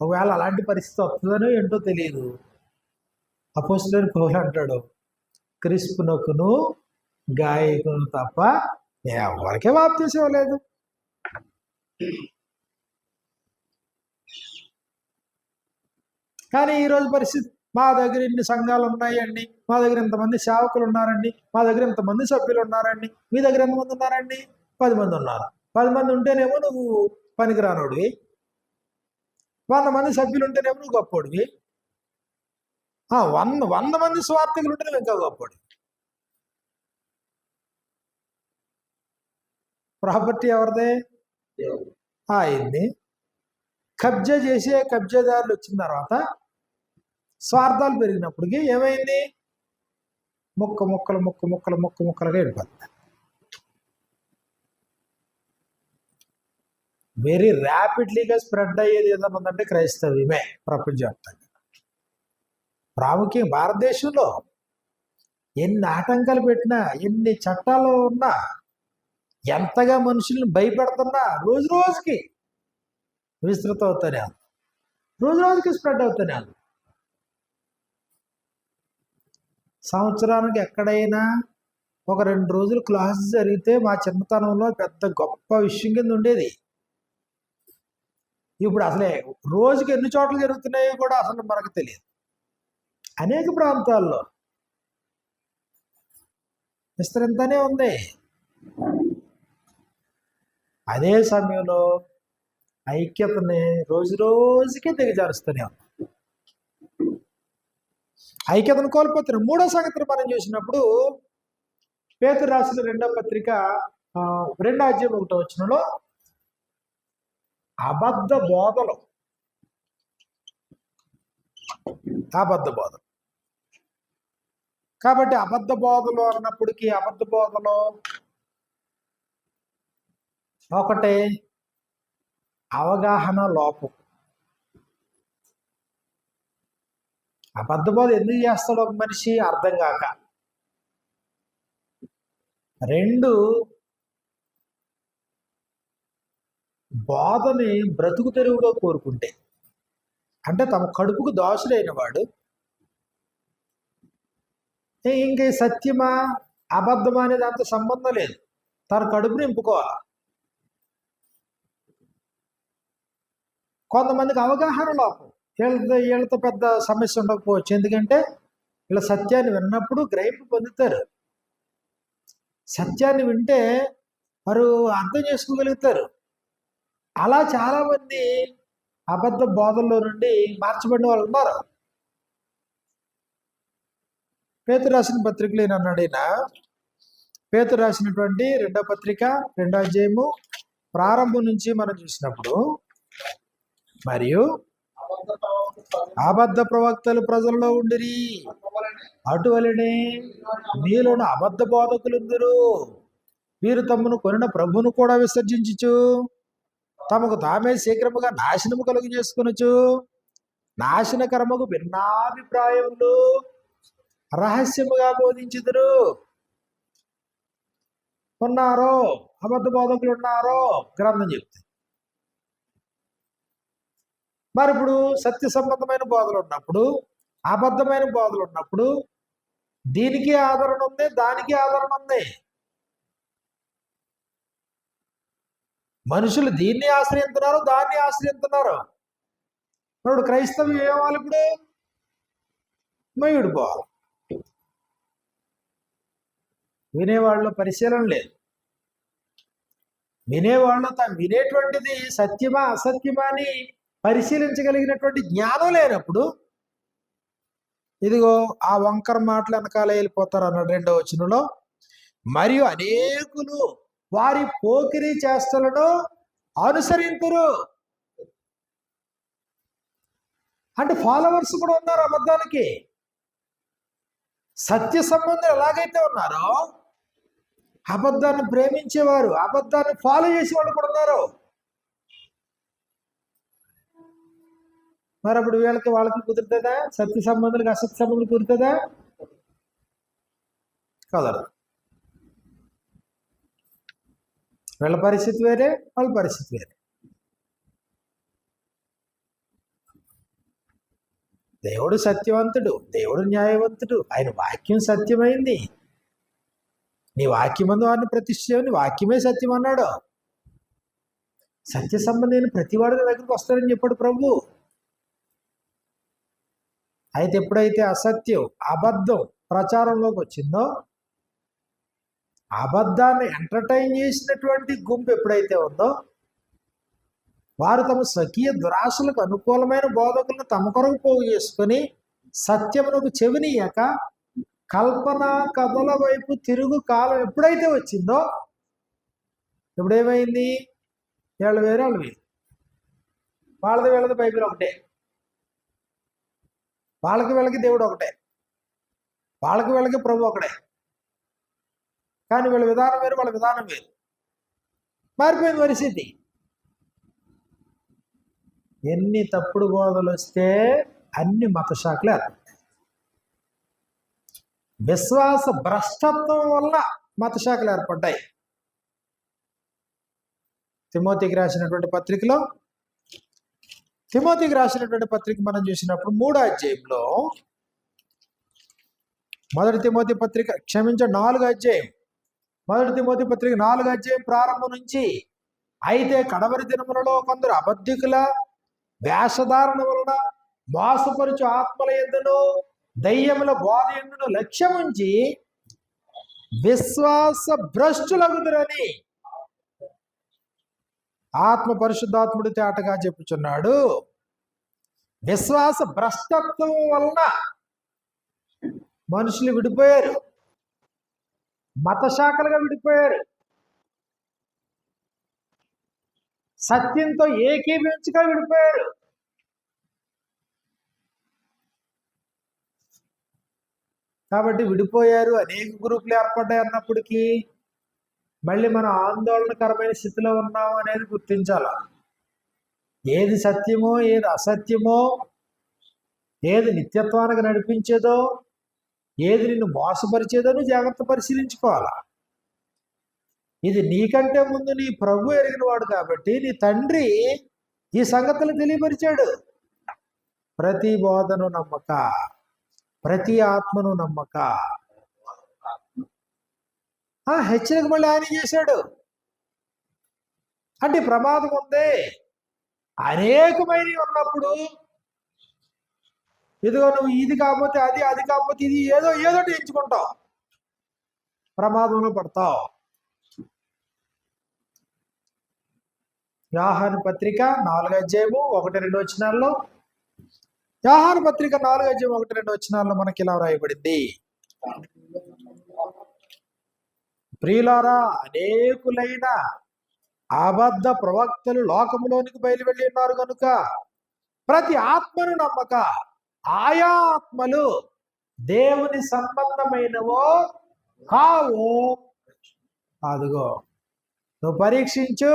ఒకవేళ అలాంటి పరిస్థితి వస్తుందనో ఏంటో తెలియదు. అపోస్తులని పౌలు అంటాడు, క్రిస్పునకును గాయకును తప్ప ఎవరికే బాప్తీసం ఇవ్వలేదు. కానీ ఈరోజు పరిస్థితి, మా దగ్గర ఇన్ని సంఘాలు ఉన్నాయండి, మా దగ్గర ఇంతమంది సేవకులు ఉన్నారండి, మా దగ్గర ఇంతమంది సభ్యులు ఉన్నారండి, మీ దగ్గర ఎంతమంది ఉన్నారండి? 10 మంది ఉన్నారు. 10 మంది ఉంటేనేమో నువ్వు పనికిరానోడివి, 100 మంది సభ్యులు ఉంటేనేమో నువ్వు గొప్పోడివి, 100 మంది స్వార్థకులు ఉంటే నువ్వు ఇంకా గొప్పోడి. ప్రాపర్టీ ఎవరిదే? ఆయన్ని. కబ్జా చేసే కబ్జాదారులు వచ్చిన తర్వాత స్వార్థాలు పెరిగినప్పటికీ ఏమైంది? ముక్కలుగా వెళ్ళిపోతుంది. వెరీ ర్యాపిడ్లీగా స్ప్రెడ్ అయ్యేది ఏదన్నా ఉందంటే క్రైస్తవ్యమే ప్రపంచవ్యాప్తంగా. ప్రాముఖ్యం భారతదేశంలో ఎన్ని ఆటంకాలు పెట్టినా, ఎన్ని చట్టాలు ఉన్నా, ఎంతగా మనుషుల్ని భయపెడుతున్నా రోజు రోజుకి విస్తృతం అవుతానే, రోజు రోజుకి స్ప్రెడ్ అవుతానే. సంవత్సరానికి ఎక్కడైనా ఒక 2 రోజులు క్లాస్ జరిగితే మా చిన్నతనంలో పెద్ద గొప్ప విషయం కింద ఉండేది. ఇప్పుడు అసలే రోజుకి ఎన్ని చోట్ల జరుగుతున్నాయో కూడా అసలు మనకు తెలియదు. అనేక ప్రాంతాల్లో విస్తరింతనే ఉంది. అదే సమయంలో ఐక్యతని రోజు రోజుకి దిగజారుస్తూనే ఉంది. ఐక్యతను కోల్పోతున్నారు. 3వ సంగతిని మనం చూసినప్పుడు పేతురు రాసిన 2వ పత్రిక 2వ అధ్యాయం 1వ వచనంలో అబద్ధ బోధలు. కాబట్టి అబద్ధ బోధలు అన్నప్పటికీ అబద్ధ బోధలు ఒకటే అవగాహన లోపం. అబద్ధ బోధ ఎందుకు చేస్తాడు ఒక మనిషి? అర్థం కాక. 2 బోధని బ్రతుకు తెరువుగా కోరుకుంటే. అంటే తమ కడుపుకు దాసుడైన వాడు ఇంక సత్యమా అబద్ధమా అనేది అంత సంబంధం లేదు, తన కడుపు నింపుకోవాలి. కొంతమందికి అవగాహన లోపం, వీళ్ళతో పెద్ద సమస్య ఉండకపోవచ్చు, ఎందుకంటే వీళ్ళ సత్యాన్ని విన్నప్పుడు గ్రహింపు పొందుతారు. సత్యాన్ని వింటే వారు అర్థం చేసుకోగలుగుతారు. అలా చాలామంది అబద్ధ బోధల్లో నుండి మార్చబడిన వాళ్ళు ఉన్నారు. పేతురు రాసిన పత్రికలు అన్నాడు ఈయన. పేతురు రాసినటువంటి 2వ పత్రిక 2వ అధ్యాయము ప్రారంభం నుంచి మనం చూసినప్పుడు, మరియు అబద్ధ ప్రవక్తలు ప్రజల్లో ఉండిరి, అటువలనే మీలోని అబద్ధ బోధకులుందరు. వీరు తమను కొనిన ప్రభువును కూడా విసర్జించుచు తమకు తామే శీఘ్రముగా నాశనము కలుగు చేసుకొనొచ్చు నాశనకరముకు భిన్నాభిప్రాయములు రహస్యముగా బోధించుదురు. ఉన్నారో అబద్ధ బోధకులు ఉన్నారో గ్రంథం చెప్తుంది. మరి ఇప్పుడు సత్య సంబంధమైన బోధలు ఉన్నప్పుడు, అబద్ధమైన బోధలు ఉన్నప్పుడు దీనికి ఆదరణ ఉంది, దానికి ఆదరణ ఉంది. మనుషులు దీన్ని ఆశ్రయిస్తున్నారు, దాన్ని ఆశ్రయిస్తున్నారు. ఇప్పుడు క్రైస్తవం ఏమవ్వాలి? ఇప్పుడు మయుడు పోవాలి. వినేవాళ్ళలో పరిశీలన లేదు. వినేవాళ్ళు వినేటువంటిది సత్యమా అసత్యమా అని పరిశీలించగలిగినటువంటి జ్ఞానం లేనప్పుడు, ఇదిగో ఆ వంకర మాటలు వెనకాల వెళ్ళిపోతారు అన్నాడు 2వ వచనంలో. మరియు అనేకులు వారి పోకిరీ చేష్టలను అనుసరింతురు. అంటే ఫాలోవర్స్ కూడా ఉన్నారు అబద్ధానికి. సత్య సంబంధులు ఎలాగైతే ఉన్నారో అబద్ధాన్ని ప్రేమించేవారు, అబద్ధాన్ని ఫాలో చేసేవాళ్ళు కూడా ఉన్నారు. మరి అప్పుడు వాళ్ళకి కుదురుతుందా? సత్య సంబంధులకు అసత్య సంబంధులు కుదురుతుందా? కదరు. వీళ్ళ పరిస్థితి వేరే, వాళ్ళ పరిస్థితి వేరే. దేవుడు సత్యవంతుడు, దేవుడు న్యాయవంతుడు, ఆయన వాక్యం సత్యమైంది. నీ వాక్యమందు వారిని ప్రతిష్ఠని, వాక్యమే సత్యం అన్నాడు. సత్య సంబంధమైన ప్రతివాడు దగ్గరికి వస్తారని చెప్పాడు ప్రభు. అయితే ఎప్పుడైతే అసత్యం, అబద్ధం ప్రచారంలోకి వచ్చిందో, అబద్ధాన్ని ఎంటర్టైన్ చేసినటువంటి గుంపు ఎప్పుడైతే ఉందో, వారు తమ స్వకీయ దురాశలకు అనుకూలమైన బోధకులను తమ కొరకు పోగు చేసుకొని సత్యమునకు చెవినియక కల్పన కథల వైపు తిరుగు కాలం ఎప్పుడైతే వచ్చిందో, ఇప్పుడేమైంది? వీళ్ళు వేరే, వాళ్ళు వేరు. వాళ్ళది వీళ్ళది బైబిల్ ఒకటే, వాళ్ళకి వీళ్ళకి దేవుడు ఒకటే, వాళ్ళకి వీళ్ళకి ప్రభు ఒకటే. కానీ వీళ్ళ విధానం వేరు, వాళ్ళ విధానం వేరు. మారిపోయింది పరిస్థితి. ఎన్ని తప్పుడు బోధలు వస్తే అన్ని మత శాఖలే ఏర్పడతాయి. విశ్వాస భ్రష్టత్వం వల్ల మత శాఖలు ఏర్పడ్డాయి. తిమోతికి రాసినటువంటి పత్రికలో, తిమోతికి రాసినటువంటి పత్రిక మనం చూసినప్పుడు 3వ అధ్యాయంలో, 1 తిమోతి పత్రిక 4వ అధ్యాయం, 1 తిమోతి పత్రిక 4వ అధ్యాయం ప్రారంభం నుంచి, అయితే కడవరి దినములలో కొందరు అబద్ధికుల వేషధారణ వలన మోసపరుచు ఆత్మల యందును దయ్యముల బోధ యందును లక్ష్యముంచి విశ్వాస భ్రష్టులగుదురని ఆత్మ పరిశుద్ధాత్ముడి తేటగా చెప్పుచున్నాడు. విశ్వాస భ్రష్టత్వం వలన మనుషులు విడిపోయారు, మత శాఖలుగా విడిపోయారు. సత్యంతో ఏకీభవించగా విడిపోయారు. కాబట్టి విడిపోయారు, అనేక గ్రూపులు ఏర్పడ్డాయి అన్నప్పటికీ మళ్ళీ మనం ఆందోళనకరమైన స్థితిలో ఉన్నాం అనేది గుర్తించాల. ఏది సత్యమో, ఏది అసత్యమో, ఏది నిత్యత్వానికి నడిపించేదో, ఏది నిన్ను మోసపరిచేదో నువ్వు జాగ్రత్త పరిశీలించుకోవాలా. ఇది నీకంటే ముందు నీ ప్రభు ఎరిగిన వాడు కాబట్టి నీ తండ్రి ఈ సంగతులు తెలియపరిచాడు. ప్రతి బోధను నమ్మక, ప్రతి ఆత్మను నమ్మక. హెచ్చరిక మళ్ళీ ఆయన చేశాడు. అంటే ప్రమాదం ఉంది. అనేకమైనవి ఉన్నప్పుడు ఇదిగో నువ్వు ఇది కాకపోతే అది, అది కాకపోతే ఇది, ఏదోటి ఎంచుకుంటావు, ప్రమాదంలో పడతావు. యోహాను పత్రిక 4:1-2 యోహాను పత్రిక 4:1-2 మనకి ఇలా వ్రాయబడింది. ప్రియులారా, అనేకులైన అబద్ధ ప్రవక్తలు లోకములోనికి బయలువెళ్ళి ఉన్నారు కనుక ప్రతి ఆత్మను నమ్మక, ఆయా ఆత్మలు దేవుని సంబంధమైనవో కావో అదిగో నువ్వు పరీక్షించు.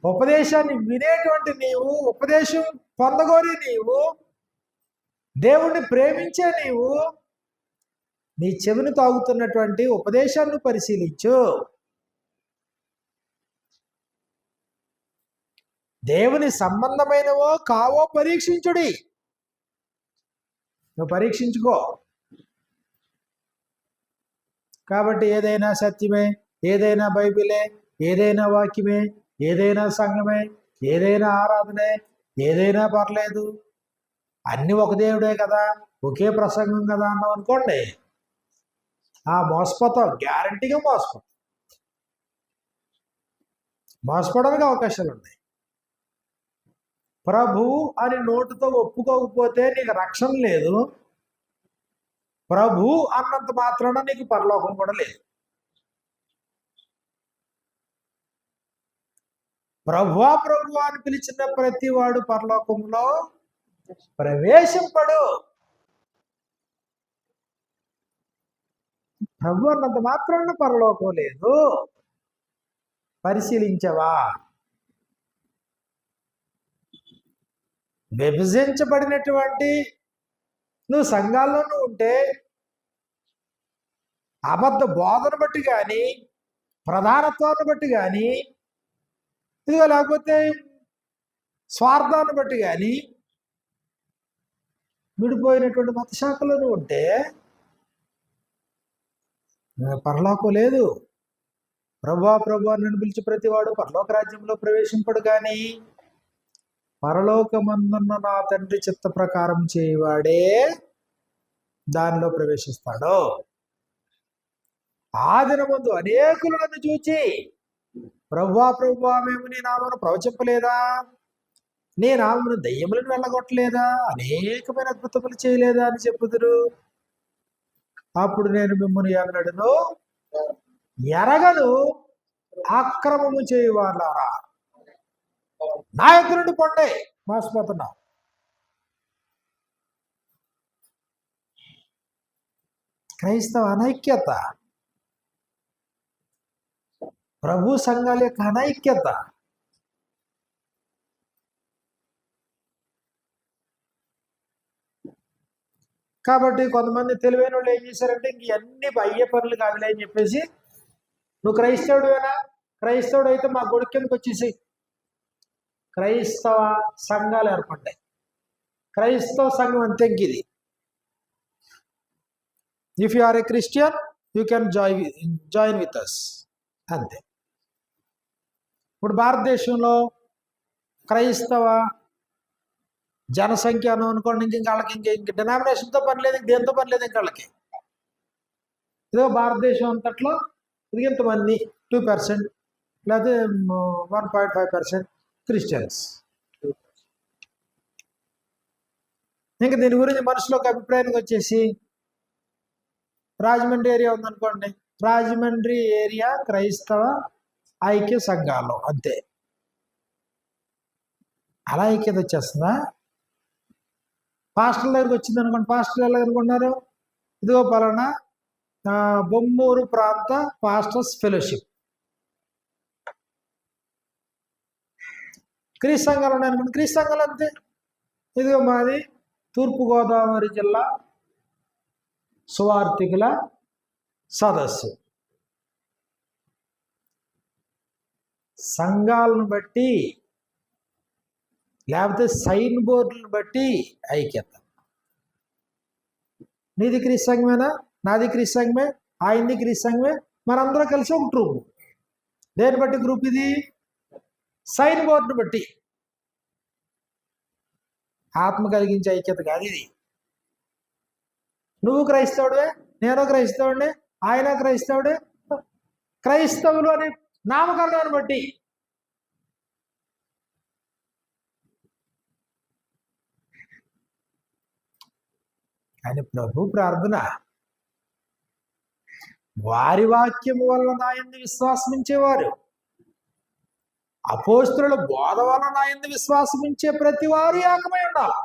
ఉపదేశాన్ని వినేటువంటి నీవు, ఉపదేశం పొందగోరి నీవు, దేవుణ్ణి ప్రేమించే నీవు, నీ చెవిని తాగుతున్నటువంటి ఉపదేశాన్ని పరిశీలించు. దేవుని సంబంధమైనవో కావో పరీక్షించుడి. నువ్వు పరీక్షించుకో. కాబట్టి ఏదైనా సత్యమే, ఏదైనా బైబిలే, ఏదైనా వాక్యమే, ఏదైనా సంఘమే, ఏదైనా ఆరాధనే, ఏదైనా పర్లేదు, అన్ని ఒక దేవుడే కదా, ఒకే ప్రసంగం కదా అన్నావు అనుకోండి, మోసపోతావు. గ్యారంటీగా మోసపోవడానికి అవకాశాలు ఉన్నాయి. ప్రభు అని నోటితో ఒప్పుకోకపోతే నీకు రక్షణ లేదు. ప్రభు అన్నంత మాత్రాన నీకు పరలోకం కూడా లేదు. ప్రభువా ప్రభువా అని పిలిచిన ప్రతి వాడు పరలోకంలో ప్రవేశింపడు. ప్రభు అన్నంత మాత్రాన పరలోకం లేదు. పరిశీలించవా? విభజించబడినటువంటి నువ్వు సంఘాల్లోనూ ఉంటే అబద్ధ బోధన బట్టి కానీ, ప్రధానత్వాన్ని బట్టి కానీ, ఇదిగో లేకపోతే స్వార్థాన్ని బట్టి కానీ విడిపోయినటువంటి మత శాఖలోనూ ఉంటే పరలోకం లేదు. ప్రభువా ప్రభువా నన్ను పిలిచి ప్రతివాడు పరలోక రాజ్యంలో ప్రవేశింపడు కానీ పరలోకమందున్న నా తండ్రి చిత్త ప్రకారం చేయవాడే దానిలో ప్రవేశిస్తాడు. ఆ దినమందు అనేకులు నన్ను చూచి ప్రభువా ప్రభువా మేము నీ నామమును ప్రవచింపలేదా, నీ నామమును దయ్యములను వెళ్ళగొట్టలేదా, అనేకమైన అద్భుతములు చేయలేదా అని చెప్పుదురు. అప్పుడు నేను మిమ్మల్ని ఎన్నడను ఎరగను అక్రమము చేయవాళ్ళారా, నా యొక్క నుండి పొండే. మోసపోతున్నా. క్రైస్తవ అనైక్యత, ప్రభు సంఘాల యొక్క అనైక్యత. కాబట్టి కొంతమంది తెలివైన వాళ్ళు ఏం చేశారంటే ఇంక అన్ని అయ్యే పనులు కాదులే అని చెప్పేసి, నువ్వు క్రైస్తవుడువేనా, క్రైస్తవుడు అయితే మా గుడి కిందకి వచ్చేసి క్రైస్తవ సంఘాలు ఏర్పడ్డాయి. క్రైస్తవ సంఘం అంతే. ఇది if you are a Christian you can join with us అంతే. ఇప్పుడు భారతదేశంలో క్రైస్తవ జనసంఖ్య అనుకోండి, ఇంక వాళ్ళకి ఇంక డినామినేషన్తో పని లేదు, దేంతో పని లేదు. ఇంక వాళ్ళకి ఇదో భారతదేశం అంతట్లో ఇది ఇంతమంది 2% లేదా 1.5% క్రిస్టియన్స్. ఇంకా దీని గురించి మనుషులకు అభిప్రాయానికి వచ్చేసి రాజమండ్రి ఏరియా ఉందనుకోండి, రాజమండ్రి ఏరియా క్రైస్తవ ఐక్య సంఘాలు అంతే. అలా ఐక్యత వచ్చేస్తుందా? పాస్టర్ల దగ్గరికి వచ్చింది అనుకోండి, పాస్టర్లు ఎలా అనుకుంటున్నారు, ఇదిగో పలానా బొమ్మూరు ప్రాంత పాస్టర్స్ ఫెలోషిప్. క్రీస్తు సంఘాలు ఉన్నాయనుకోండి, క్రీస్తు సంఘాలు అంతే. ఇదిగో మాది తూర్పుగోదావరి జిల్లా సువార్థికుల సదస్సు. సంఘాలను బట్టి లేకపోతే సైన్ బోర్డులను బట్టి ఐక్యత. నీది క్రీస్తు సంఘమేనా, నాది క్రీస్తు సంఘమే, ఆయన్ని క్రీస్తు సంఘమే, మనందరం కలిసి ఒక ట్రూప్. దేని బట్టి గ్రూప్ ఇది? సైన్ బోర్డును బట్టి. ఆత్మ కలిగించే ఐక్యత కాదు ఇది. నువ్వు క్రైస్తవుడే, నేను క్రైస్తవుడే, ఆయన క్రైస్తవుడే, క్రైస్తవులు అని నామకరణాన్ని బట్టి. అని ప్రభు ప్రార్థన, వారి వాక్యము వలన నా యందు విశ్వాసమించేవారు, అపోస్తుల బోధ వలన నా యందు విశ్వాసమించే ప్రతి వారు ఏకమై ఉండాలి.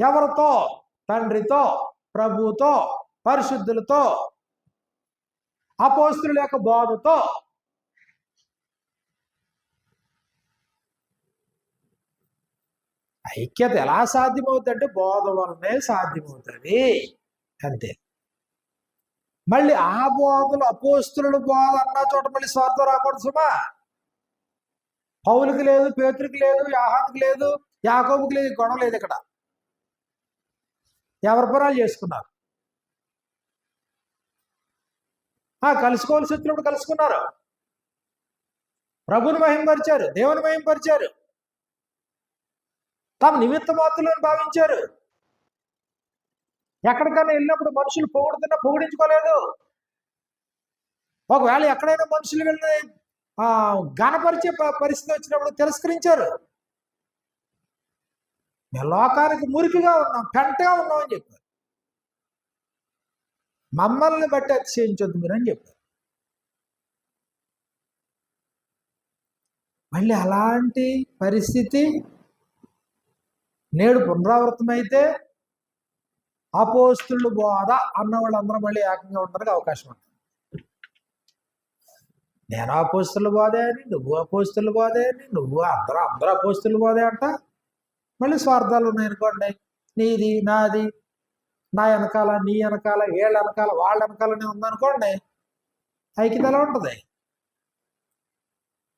ఎవరితో? తండ్రితో, ప్రభుతో, పరిశుద్ధులతో, అపోస్తుల యొక్క బోధతో. ఐక్యత ఎలా సాధ్యమవుతుంది అంటే బోధ వలనే సాధ్యమవుతుంది, అంతే. మళ్ళీ ఆ బోధలు, అపోస్తుల బోధ అన్న చోట మళ్ళీ స్వార్థం రాకూడదు సుమా. పౌలుకి లేదు, పేతురికి లేదు, యోహానుకి లేదు, యాకోబుకి లేదు, గొడవ లేదు. ఇక్కడ ఎవరి పరాలు చేసుకున్నారు. కలుసుకోవాల్సి వచ్చినప్పుడు కలుసుకున్నారు, ప్రభుని మహింపరిచారు, దేవుని మహింపరిచారు, తమ నిమిత్త మాత్రులను భావించారు. ఎక్కడికైనా వెళ్ళినప్పుడు మనుషులు పొగుడుతున్నా పొగిడించుకోలేదు. ఒకవేళ ఎక్కడైనా మనుషులు వెళ్ళి ఘనపరిచే పరిస్థితి వచ్చినప్పుడు తిరస్కరించారు. మేము లోకానికి మురికిగా ఉన్నాం, పెంటగా ఉన్నామని చెప్పారు. మమ్మల్ని బట్టి అతిశయించొద్దు మీరని చెప్పారు. మళ్ళీ అలాంటి పరిస్థితి నేడు పునరావృతమైతే అపోస్తుల బోధ అన్న వాళ్ళందరూ మళ్ళీ ఏకంగా ఉండడానికి అవకాశం ఉంటుంది. నేను అపోస్తుల బోధే అని, నువ్వు అపోస్తుల బోధే అని, నువ్వు అందరూ అపోస్తుల బోధే అంట. మళ్ళీ స్వార్థాలు ఉన్నాయనుకోండి, నీది నాది, నా వెనకాల నీ వెనకాల, వీళ్ళ వెనకాల వాళ్ళ వెనకాలనే ఉందనుకోండి, ఐక్యత ఎలా ఉంటుంది?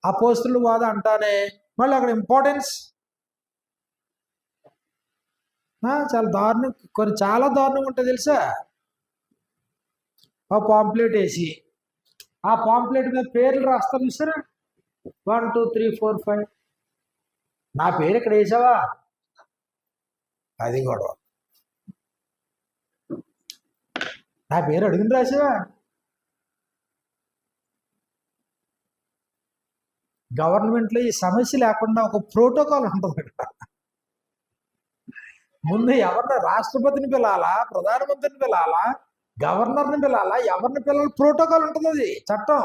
అపోస్తుల బోధ అంటానే మళ్ళీ అక్కడ ఇంపార్టెన్స్ చాలా దారుణం, చాలా దారుణంగా ఉంటుంది తెలుసా. ఆ పాంప్లెట్ వేసి ఆ పాంప్లెట్ మీద పేర్లు రాస్తారు చూసారా, 1 2 3 4 5. నా పేరు ఇక్కడ వేసావా? అది గొడవ. నా పేరు అడుగుని రాసావా? గవర్నమెంట్లో ఈ సమస్య లేకుండా ఒక ప్రోటోకాల్ ఉంటుంది. ముందు ఎవరిని, రాష్ట్రపతిని పిలాలా, ప్రధానమంత్రిని పిలాలా, గవర్నర్ని పిలాలా, ఎవరిని పిలాలి, ప్రోటోకాల్ ఉంటుంది, అది చట్టం.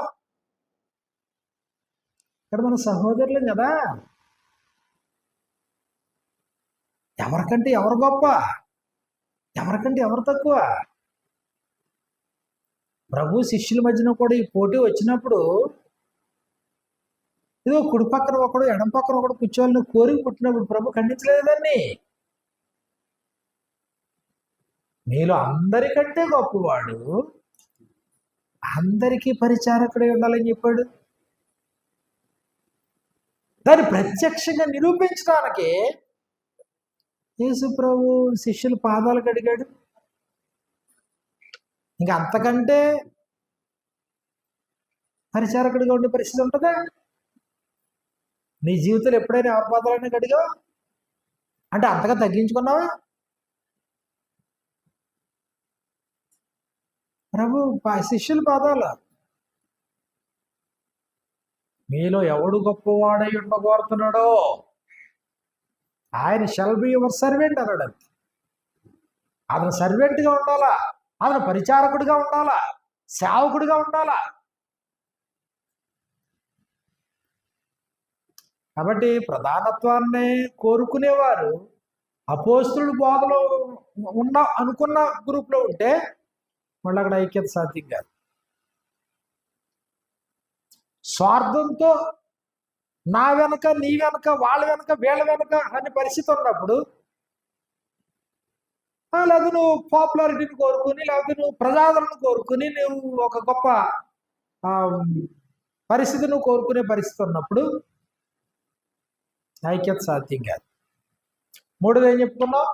ఇక్కడ మన సహోదరులం కదా, ఎవరికంటే ఎవరు గొప్ప, ఎవరికంటే ఎవరు తక్కువ? ప్రభు శిష్యుల మధ్యన కూడా ఈ పోటీ వచ్చినప్పుడు ఇదో కుడి పక్కన ఒకడు ఎడం పక్కన ఒకడు కూర్చోవాలని కోరిక పుట్టినప్పుడు ప్రభు ఖండించలేదు దాన్ని. మీలో అందరికంటే గొప్పవాడు అందరికీ పరిచారకుడే ఉండాలని చెప్పాడు. దాన్ని ప్రత్యక్షంగా నిరూపించడానికి యేసు ప్రభు శిష్యుల పాదాలు కడిగాడు. ఇంకా అంతకంటే పరిచారకుడిగా ఉండే పరిస్థితి ఉంటుందా? నీ జీవితంలో ఎప్పుడైనా ఎవరి పాదాలైనా కడిగావా? అంటే అంతగా తగ్గించుకున్నావా? ప్రభు శిష్యుల పాదాలు. మీలో ఎవడు గొప్పవాడై ఉండగోరుతున్నాడో ఆయన షల్ బి యువర్ సర్వెంట్ అన్నాడు. అతను సర్వెంట్గా ఉండాలా, అతను పరిచారకుడిగా ఉండాలా, సేవకుడిగా ఉండాలా. కాబట్టి ప్రధానత్వాన్ని కోరుకునేవారు అపోస్తుల బోధలో అనుకున్న గ్రూప్లో ఉంటే మళ్ళీ అక్కడ ఐక్యత సాధ్యం కాదు. స్వార్థంతో నా వెనక, నీ వెనక, వాళ్ళ వెనక, వీళ్ళ వెనక అనే పరిస్థితి ఉన్నప్పుడు, లేదా నువ్వు పాపులారిటీని కోరుకుని, లేకపోతే నువ్వు ప్రజాదరణను కోరుకుని, నువ్వు ఒక గొప్ప పరిస్థితి నువ్వు కోరుకునే పరిస్థితి ఉన్నప్పుడు ఐక్యత సాధ్యం కాదు. మూడోది ఏం చెప్పుకున్నాం?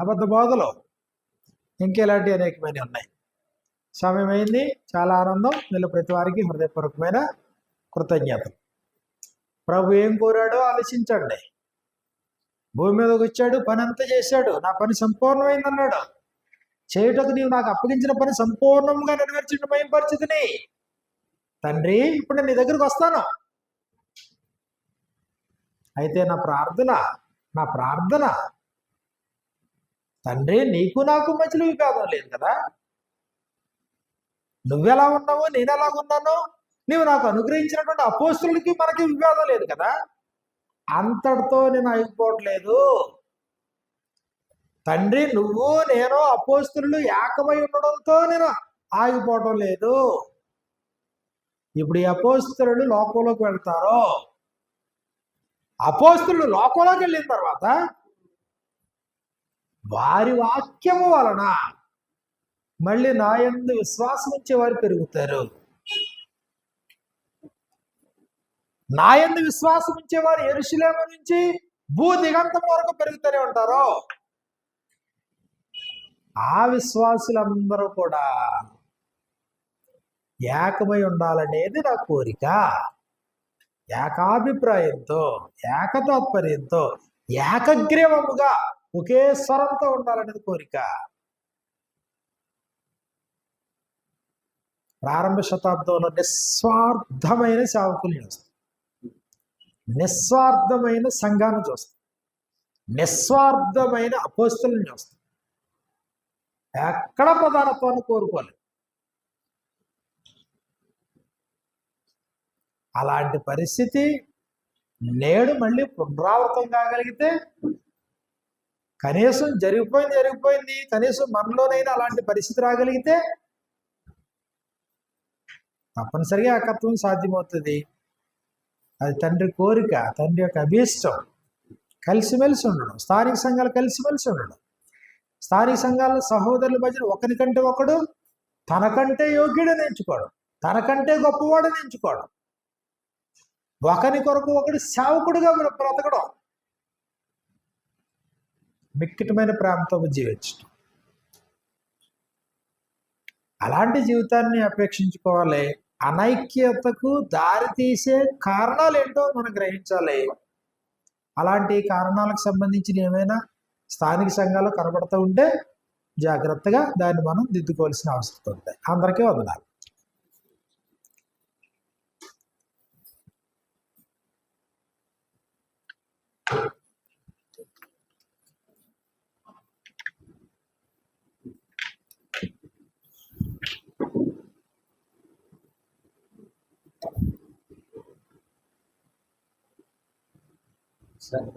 అబద్ధ బోధలు. ఇంకెలాంటి అనేకమైన ఉన్నాయి. సమయం అయింది. చాలా ఆనందం. వీళ్ళ ప్రతి వారికి హృదయపూర్వకమైన కృతజ్ఞతలు. ప్రభు ఏం కోరాడో ఆలోచించండి. భూమి మీదకి వచ్చాడు, పని అంతా చేశాడు, నా పని సంపూర్ణమైందన్నాడు. చేయుటకు నీవు నాకు అప్పగించిన పని సంపూర్ణంగా నెరవేర్చిన మహిమపరిచితిని. తండ్రి, ఇప్పుడు నేను నీ దగ్గరికి వస్తాను. అయితే నా ప్రార్థన తండ్రి, నీకు నాకు మధ్యలో విభేదం లేదు కదా. నువ్వెలా ఉన్నావో నేను ఎలాగున్నానో, నీవు నాకు అనుగ్రహించినటువంటి అపోస్తులకి మనకి విభేదం లేదు కదా. అంతటితో నేను ఆగిపోవట్లేదు. తండ్రి, నువ్వు నేను అపోస్తులు ఏకమై ఉండడంతో నేను ఆగిపోవటం లేదు. ఇప్పుడు ఈ అపోస్తులు లోకంలోకి వెళ్తారు. అపోస్తులు లోకంలోకి వెళ్ళిన తర్వాత వారి వాక్యము వలన మళ్ళీ నా యందు విశ్వాసం ఉంచే వారు పెరుగుతారు. నా యందు విశ్వాసం ఉంచేవారు యెరూషలేము నుంచి భూ దిగంతం వరకు పెరుగుతూనే ఉంటారు. ఆ విశ్వాసులందరూ కూడా ఏకమై ఉండాలనేది నా కోరిక. ఏకాభిప్రాయంతో, ఏకతాత్పర్యంతో, ఏకగ్రీవముగా ఒకే స్వరంతో ఉండాలనేది కోరిక. ప్రారంభ శతాబ్దంలో నిస్వార్థమైన సేవకుల్ని చూస్తాం, నిస్వార్థమైన సంఘాన్ని చూస్తాం, నిస్వార్థమైన అపోస్తులను చూస్తాం. ఎక్కడ ప్రధానత్వాన్ని కోరుకోలేదు. అలాంటి పరిస్థితి నేడు మళ్ళీ పునరావృతం కాగలిగితే, కనీసం జరిగిపోయింది, కనీసం మనలోనైనా అలాంటి పరిస్థితి రాగలిగితే తప్పనిసరిగా ఏకత్వం సాధ్యమవుతుంది. అది తండ్రి కోరిక, తండ్రి యొక్క అభీష్టం. కలిసిమెలిసి ఉండడం, స్థానిక సంఘాలు కలిసిమెలిసి ఉండడం, స్థానిక సంఘాల సహోదరుల మధ్య ఒకరికంటే ఒకడు తనకంటే యోగ్యుడని ఎంచుకోవడం, తనకంటే గొప్పవాడని ఎంచుకోవడం, ఒకరి కొరకు ఒకడు సేవకుడుగా బ్రతకడం, మిక్కిటమైన ప్రేమతో జీవించడం. అలాంటి జీవితాన్ని అపేక్షించుకోవాలి. అనైక్యతకు దారి తీసే కారణాలు ఏంటో మనం గ్రహించాలి. అలాంటి కారణాలకు సంబంధించిన ఏమైనా స్థానిక సంఘాలు కనబడుతూ ఉంటే జాగ్రత్తగా దాన్ని మనం దిద్దుకోవాల్సిన అవసరం ఉంది. అందరికీ వందనాలు. సరే.